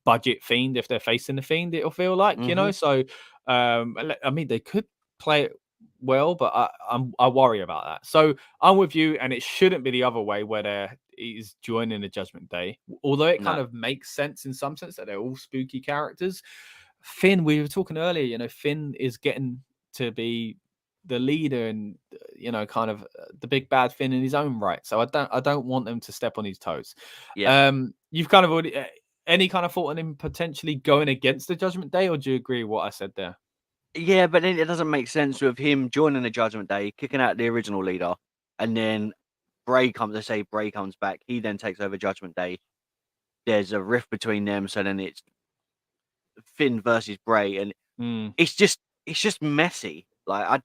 budget Fiend if they're facing the Fiend. It'll feel like, So, I mean, they could play it well, but I worry about that. So I'm with you, and it shouldn't be the other way where he's joining the Judgment Day. Although it kind of makes sense in some sense that they're all spooky characters. Finn, we were talking earlier, Finn is getting to be the leader and kind of the big bad Finn in his own right. So I don't want them to step on his toes. Yeah. You've kind of already any kind of thought on him potentially going against the Judgment Day, or do you agree with what I said there? Yeah, but then it doesn't make sense with him joining the Judgment Day, kicking out the original leader, and then Bray comes back. He then takes over Judgment Day. There's a rift between them, so then it's Finn versus Bray, and it's just messy. Like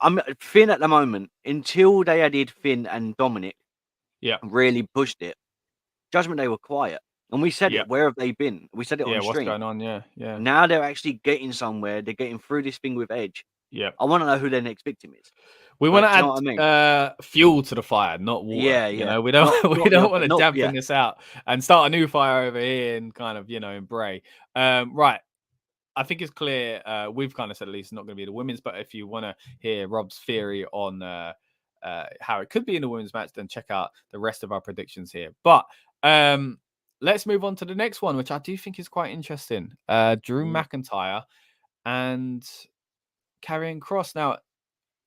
I'm Finn at the moment until they added Finn and Dominic. Yeah, really pushed it. Judgment Day were quiet. And we said it. Where have they been? We said it on stream. What's going on? Yeah. Now they're actually getting somewhere. They're getting through this thing with Edge. Yeah. I want to know who their next victim is. We want to add fuel to the fire, not water. Yeah. We don't want to dampen this out and start a new fire over here and kind of, in Bray. Right. I think it's clear. We've kind of said at least it's not going to be the women's, but if you want to hear Rob's theory on how it could be in the women's match, then check out the rest of our predictions here. But let's move on to the next one, which I do think is quite interesting. Drew McIntyre and Karrion Kross. Now,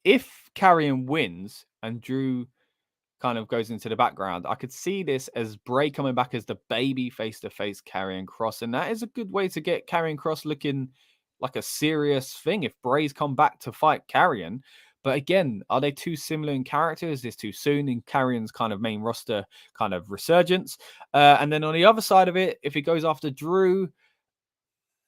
if Carrion wins and Drew kind of goes into the background, I could see this as Bray coming back as the baby face to face Karrion Kross. And that is a good way to get Karrion Kross looking like a serious thing if Bray's come back to fight Carrion. But again, are they too similar in character? Is this too soon in Carrion's kind of main roster kind of resurgence? And then on the other side of it, if he goes after Drew,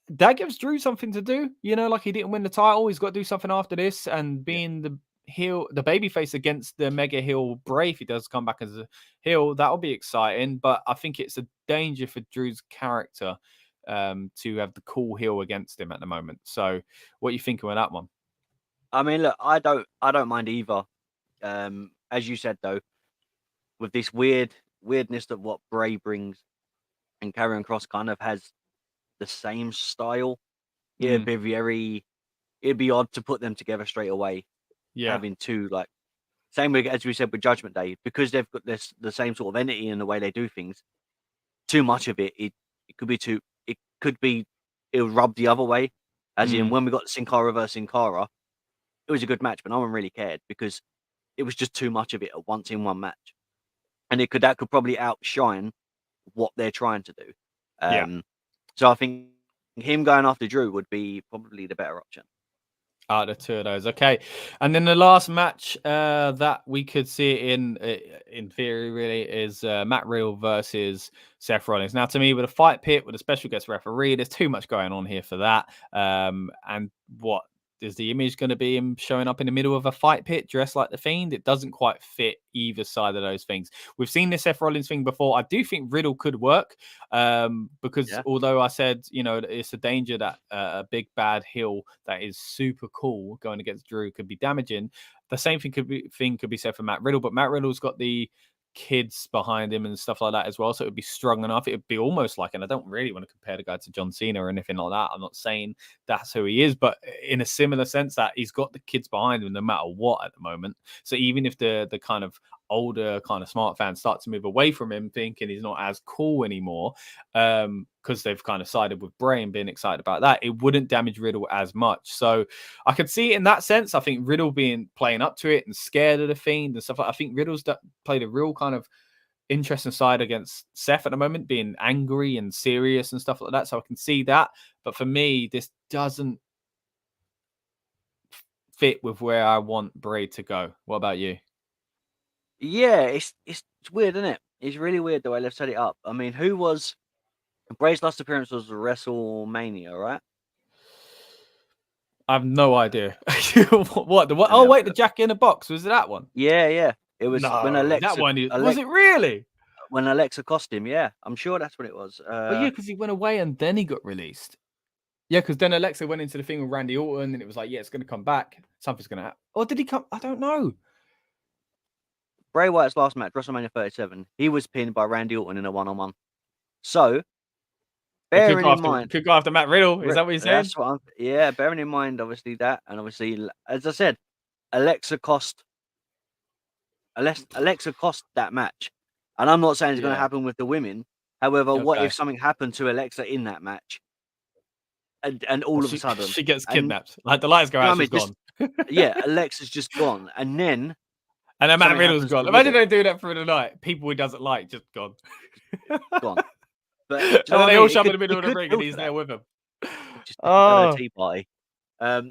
that gives Drew something to do. You know, like he didn't win the title. He's got to do something after this. And being the heel, the babyface against the mega heel Bray, if he does come back as a heel, that'll be exciting. But I think it's a danger for Drew's character to have the cool heel against him at the moment. So what are you thinking with that one? I mean, look, I don't mind either. As you said though, with this weirdness of what Bray brings, and Karrion Kross kind of has the same style. It'd be odd to put them together straight away. Yeah, having two like same way as we said with Judgment Day, because they've got the same sort of entity in the way they do things. Too much of it could be it'll rub the other way. As in when we got Sin Cara versus Sin Cara, it was a good match, but no one really cared because it was just too much of it at once in one match, and that could probably outshine what they're trying to do. So I think him going after Drew would be probably the better option. Out of two of those, okay. And then the last match that we could see in theory really is Matt Riddle versus Seth Rollins. Now, to me, with a fight pit with a special guest referee, there's too much going on here for that. And what is the image going to be him showing up in the middle of a fight pit dressed like the Fiend? It doesn't quite fit either side of those things. We've seen this Seth Rollins thing before. I do think Riddle could work because although I said, you know, it's a danger that a big bad heel that is super cool going against Drew could be damaging. The same thing could be said for Matt Riddle, but Matt Riddle's got the kids behind him and stuff like that as well, so it would be strong enough. It would be almost like, and I don't really want to compare the guy to John Cena or anything like that, I'm not saying that's who he is, but in a similar sense that he's got the kids behind him no matter what at the moment. So even if the kind of older kind of smart fans start to move away from him thinking he's not as cool anymore because they've kind of sided with Bray and being excited about that, it wouldn't damage Riddle as much. So I could see it in that sense. I think Riddle playing up to it and scared of the Fiend and stuff like that. I think Riddle's played a real kind of interesting side against Seth at the moment, being angry and serious and stuff like that. So I can see that. But for me, this doesn't fit with where I want Bray to go. What about you? Yeah, it's weird, isn't it? It's really weird the way they've set it up. I mean, Bray's last appearance was WrestleMania, right? I have no idea. What? Oh, wait, the Jack in the Box. Was it that one? Yeah. It was when Alexa. That one. Was it really? When Alexa cost him, yeah. I'm sure that's what it was. But yeah, because he went away and then he got released. Yeah, because then Alexa went into the thing with Randy Orton and it was like, yeah, it's going to come back. Something's going to happen. Or did he come? I don't know. Bray Wyatt's last match, WrestleMania 37, he was pinned by Randy Orton in a one-on-one. So, bearing in mind... Could go after Matt Riddle. Is that what you're saying? Yeah, bearing in mind, obviously, that. And obviously, as I said, Alexa cost that match. And I'm not saying it's going to happen with the women. However, what if something happened to Alexa in that match? And all of a sudden... She gets kidnapped. Like, the lights go out, she's gone. Yeah, Alexa's just gone. And then... And then Matt Riddle's gone. Imagine they do that through the night. People he doesn't like, just gone. Gone. But, and then they all shove in the middle of the ring and he's there with them. Just a tea party. But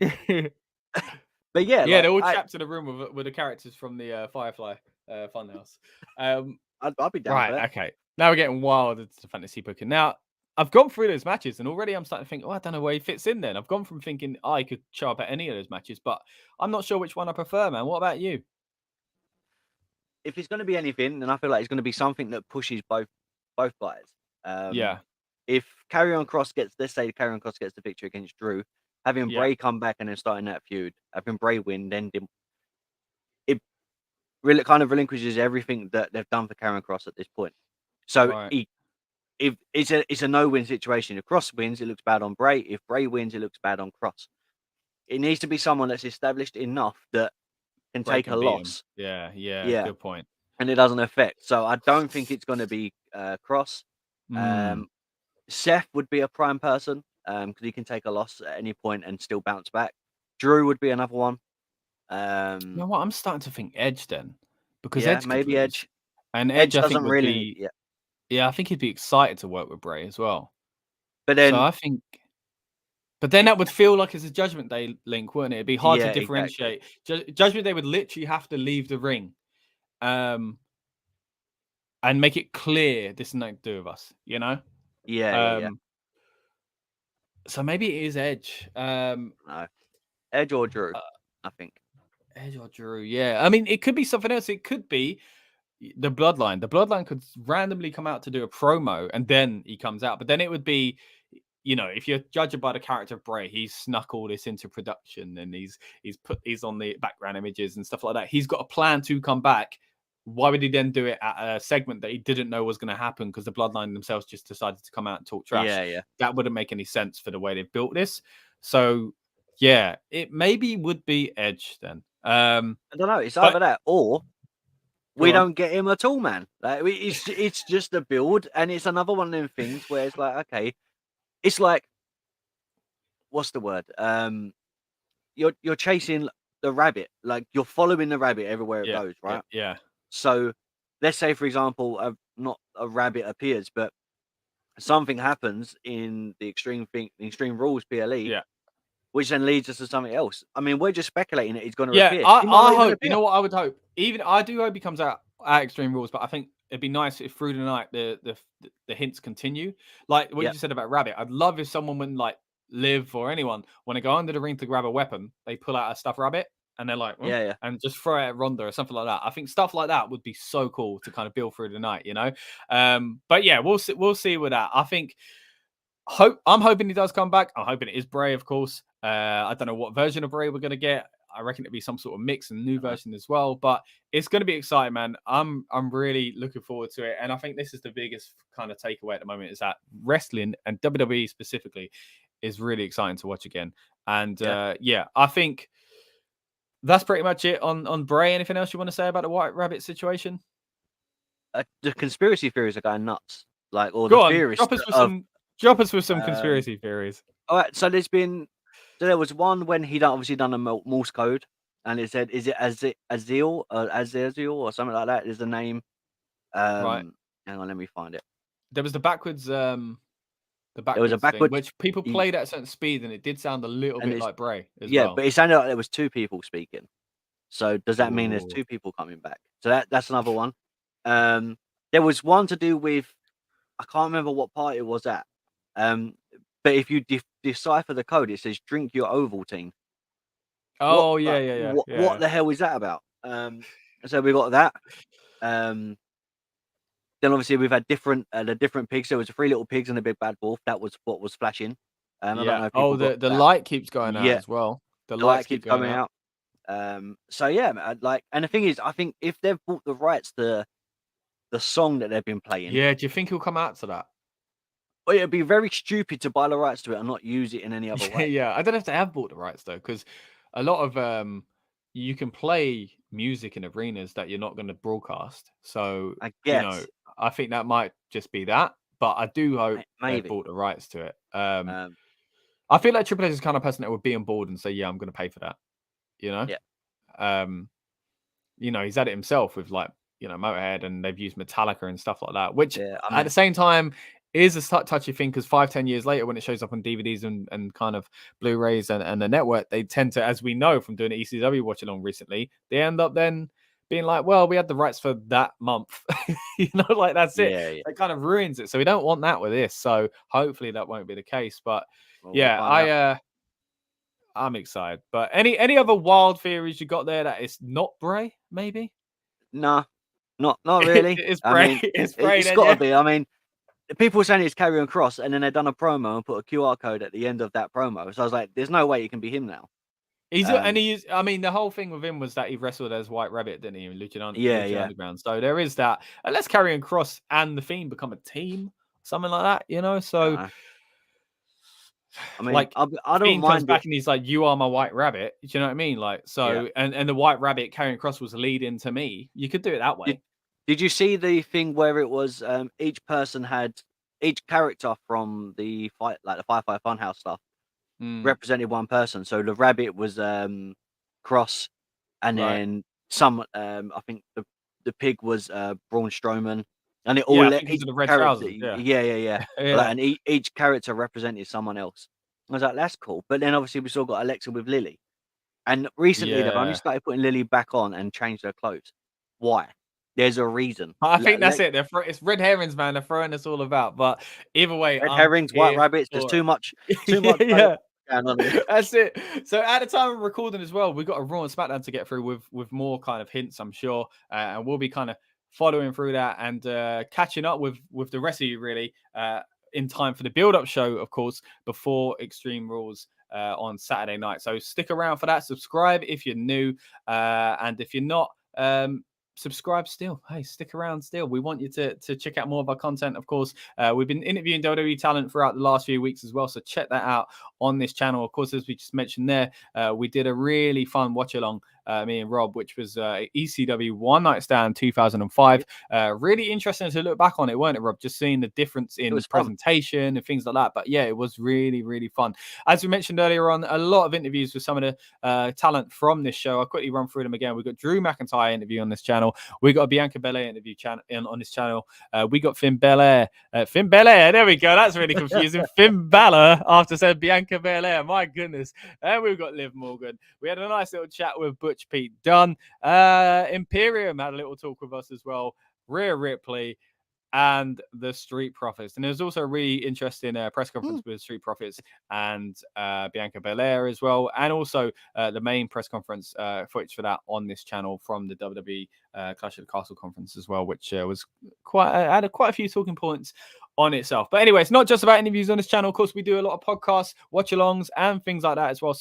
yeah. Yeah, they're all trapped in a room with the characters from the Firefly Funhouse. I'll be down for that. Okay. Now we're getting wild into fantasy booking. Now, I've gone through those matches and already I'm starting to think, I don't know where he fits in then. I've gone from thinking I could show up at any of those matches, but I'm not sure which one I prefer, man. What about you? If it's going to be anything, then I feel like it's going to be something that pushes both guys. If Karrion Kross let's say Karrion Kross gets the victory against Drew, having Bray come back and then starting that feud, having Bray win, then it really kind of relinquishes everything that they've done for Karrion Kross at this point. So if it's a no-win situation. If Kross wins, it looks bad on Bray. If Bray wins, it looks bad on Kross. It needs to be someone that's established enough that can take a loss. Yeah, good point. And it doesn't affect. So I don't think it's going to be Kross. Seth would be a prime person because he can take a loss at any point and still bounce back. Drew would be another one. You know what? I'm starting to think Edge then, because Edge maybe Edge. And Edge I think would really. I think he'd be excited to work with Bray as well. But then, so But then that would feel like it's a Judgment Day link, wouldn't it? It'd be hard to differentiate. Exactly. Judgment Day would literally have to leave the ring, and make it clear this is nothing to do with us. You know? Yeah. So maybe it is Edge. No, Edge or Drew, I think. Edge or Drew, yeah. I mean, it could be something else. It could be the Bloodline. The Bloodline could randomly come out to do a promo, and then he comes out. But then it would be, if you're judging by the character of Bray, he's snuck all this into production, and he's on the background images and stuff like that. He's got a plan to come back. Why would he then do it at a segment that he didn't know was going to happen because the Bloodline themselves just decided to come out and talk trash? Yeah. That wouldn't make any sense for the way they've built this. So, yeah, it maybe would be Edge then. I don't know. It's either that or we don't get him at all, man. Like it's just a build, and it's another one of them things where it's like, okay, it's like, what's the word? You're chasing the rabbit, like you're following the rabbit everywhere it goes, right? Yeah. So let's say, for example, not a rabbit appears, but something happens in the Extreme Rules PLE, which then leads us to something else. I mean, we're just speculating that he's going to appear. I hope. You know what I would hope? Even I do hope he comes out at Extreme Rules, but I think it'd be nice if through the night the hints continue. Like what you said about Rabbit. I'd love if someone when like Liv or anyone when they go under the ring to grab a weapon, they pull out a stuffed rabbit and they're like, and just throw it at Ronda or something like that. I think stuff like that would be so cool to kind of build through the night, But yeah, we'll see with that. I think. I'm hoping he does come back. I'm hoping it is Bray, of course. I don't know what version of Bray we're going to get. I reckon it'll be some sort of mix and new version as well. But it's going to be exciting, man. I'm really looking forward to it. And I think this is the biggest kind of takeaway at the moment is that wrestling and WWE specifically is really exciting to watch again. And I think that's pretty much it on Bray. Anything else you want to say about the White Rabbit situation? The conspiracy theories are going nuts. Like all the theories. Drop us with some conspiracy theories. All right, so there was one when he obviously done a Morse code, and it said, "Is it Azil or something like that?" Is the name? Right. Hang on, let me find it. There was the backwards. There was a backward thing, which people played at a certain speed, and it did sound a little bit like Bray. But it sounded like there was two people speaking. So does that mean there's two people coming back? So that's another one. There was one to do with, I can't remember what part it was at. But if you decipher the code, it says "drink your Ovaltine." Oh, What the hell is that about? So we got that. Then obviously we've had the different pigs. There was 3 little pigs and a big bad wolf. That was what was flashing. I don't know if the light keeps going out as well. The light keeps coming out. So yeah, and the thing is, I think if they've bought the rights to the song that they've been playing, do you think he'll come out to that? Well, it'd be very stupid to buy the rights to it and not use it in any other way. I don't know if they have bought the rights though, because a lot of you can play music in arenas that you're not going to broadcast. So I guess I think that might just be that, but I do hope they bought the rights to it. I feel like Triple H is the kind of person that would be on board and say, "Yeah, I'm going to pay for that." He's had it himself with Motorhead, and they've used Metallica and stuff like that. Which at the same time is a touchy thing because 5-10 years later, when it shows up on DVDs and kind of Blu-rays and the network, they tend to, as we know from doing the ECW watch along recently, they end up then being like, well, we had the rights for that month. That's it. It kind of ruins it. So we don't want that with this. So hopefully that won't be the case. But I'm excited. But any other wild theories you got there that it's not Bray, maybe? Nah, not really. It's Bray. It's Bray. It's got to be. I mean, people were saying it's Karrion Kross, and then they've done a promo and put a QR code at the end of that promo. So I was like, there's no way it can be him now. I mean, the whole thing with him was that he wrestled as White Rabbit, didn't he? Lucha Underground. So there is that. Unless Karrion Kross and The Fiend become a team, something like that, So, I mean, I don't Fiend mind. Comes back and he's like, "You are my White Rabbit." Do you know what I mean? And the White Rabbit, Karrion Kross, was leading to me. You could do it that way. Did you see the thing where it was each character from the fight, like the Firefly Funhouse stuff, represented one person? So the rabbit was Kross, and then some I think the pig was Braun Strowman, and it all each the red trousers. and each character represented someone else. I was like, that's cool. But then obviously we still got Alexa with Lily. And recently they've only Yeah. started putting Lily back on and changed her clothes. Why? There's a reason. I think that's it. It's red herrings, man. They're throwing us all about. But either way, Red I'm herrings, white here rabbits. There's for too it. much. Yeah. Going on here. That's it. So at the time of recording as well, we've got a Raw and SmackDown to get through with more kind of hints, I'm sure, and we'll be kind of following through that and catching up with the rest of you really in time for the build-up show, of course, before Extreme Rules on Saturday night. So stick around for that. Subscribe if you're new, and if you're not. Subscribe still. Hey, stick around still. We want you to check out more of our content, of course. We've been interviewing WWE talent throughout the last few weeks as well, so check that out on this channel. Of course, as we just mentioned there, we did a really fun watch along, me and Rob, which was ECW One Night Stand 2005. Really interesting to look back on it, weren't it, Rob? Just seeing the difference in presentation and things like that. But yeah, it was really, really fun. As we mentioned earlier on, a lot of interviews with some of the talent from this show. I'll quickly run through them again. We've got Drew McIntyre interview on this channel. We got a Bianca Bellaire interview on this channel. We got Finn Belair. Finn Belair. There we go. That's really confusing. Finn Balor after said Bianca Belaire. My goodness. And we've got Liv Morgan. We had a nice little chat with Butch Pete Dunne. Imperium had a little talk with us as well. Rhea Ripley and the Street Profits. And there was also a really interesting press conference with Street Profits and Bianca Bellaire as well. And also the main press conference footage for that on this channel from the WWE Clash of the Castle conference as well, which was had quite a few talking points on itself. But anyway, it's not just about interviews on this channel. Of course, we do a lot of podcasts, watch-alongs, and things like that as well.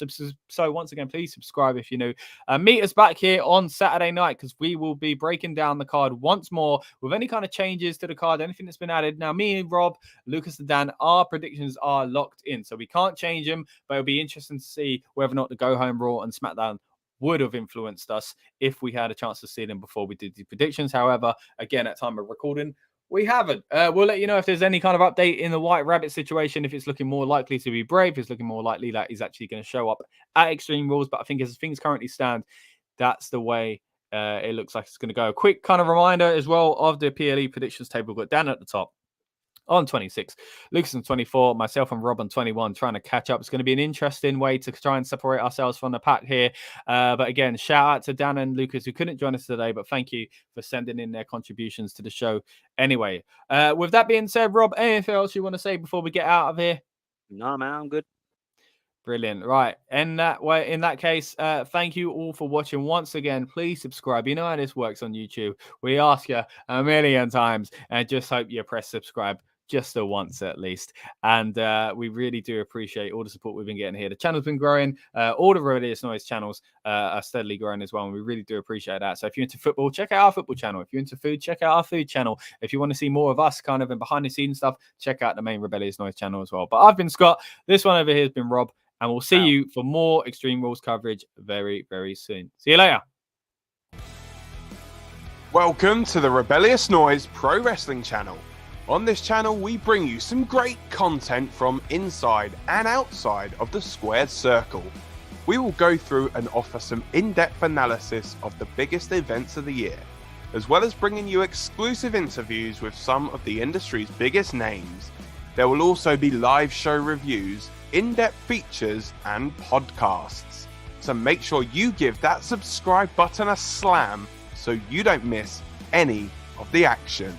So once again, please subscribe if you're new. Meet us back here on Saturday night because we will be breaking down the card once more with any kind of changes to the card, anything that's been added. Now, me and Rob, Lucas and Dan, our predictions are locked in, so we can't change them, but it'll be interesting to see whether or not the Go Home Raw and SmackDown would have influenced us if we had a chance to see them before we did the predictions. However, again, at time of recording, we haven't. We'll let you know if there's any kind of update in the White Rabbit situation, if it's looking more likely to be Brave, if it's looking more likely that he's actually going to show up at Extreme Rules. But I think as things currently stand, that's the way it looks like it's going to go. A quick kind of reminder as well of the PLE predictions table. We've got Dan at the top on 26, Lucas on 24, myself and Rob on 21, trying to catch up. It's going to be an interesting way to try and separate ourselves from the pack here. But again, shout out to Dan and Lucas who couldn't join us today, but thank you for sending in their contributions to the show anyway. With that being said, Rob, anything else you want to say before we get out of here? No, man, I'm good. Brilliant. Right. In that case, thank you all for watching. Once again, please subscribe. You know how this works on YouTube. We ask you a million times and just hope you press subscribe just the once at least. And we really do appreciate all the support we've been getting here. The channel's been growing. All the Rebellious Noise channels are steadily growing as well. And we really do appreciate that. So if you're into football, check out our football channel. If you're into food, check out our food channel. If you want to see more of us kind of in behind the scenes stuff, check out the main Rebellious Noise channel as well. But I've been Scott. This one over here has been Rob. And we'll see you for more Extreme Rules coverage very, very soon. See you later. Welcome to the Rebellious Noise Pro Wrestling channel. On this channel, we bring you some great content from inside and outside of the squared circle. We will go through and offer some in-depth analysis of the biggest events of the year, as well as bringing you exclusive interviews with some of the industry's biggest names. There will also be live show reviews, in-depth features, and podcasts. So make sure you give that subscribe button a slam so you don't miss any of the action.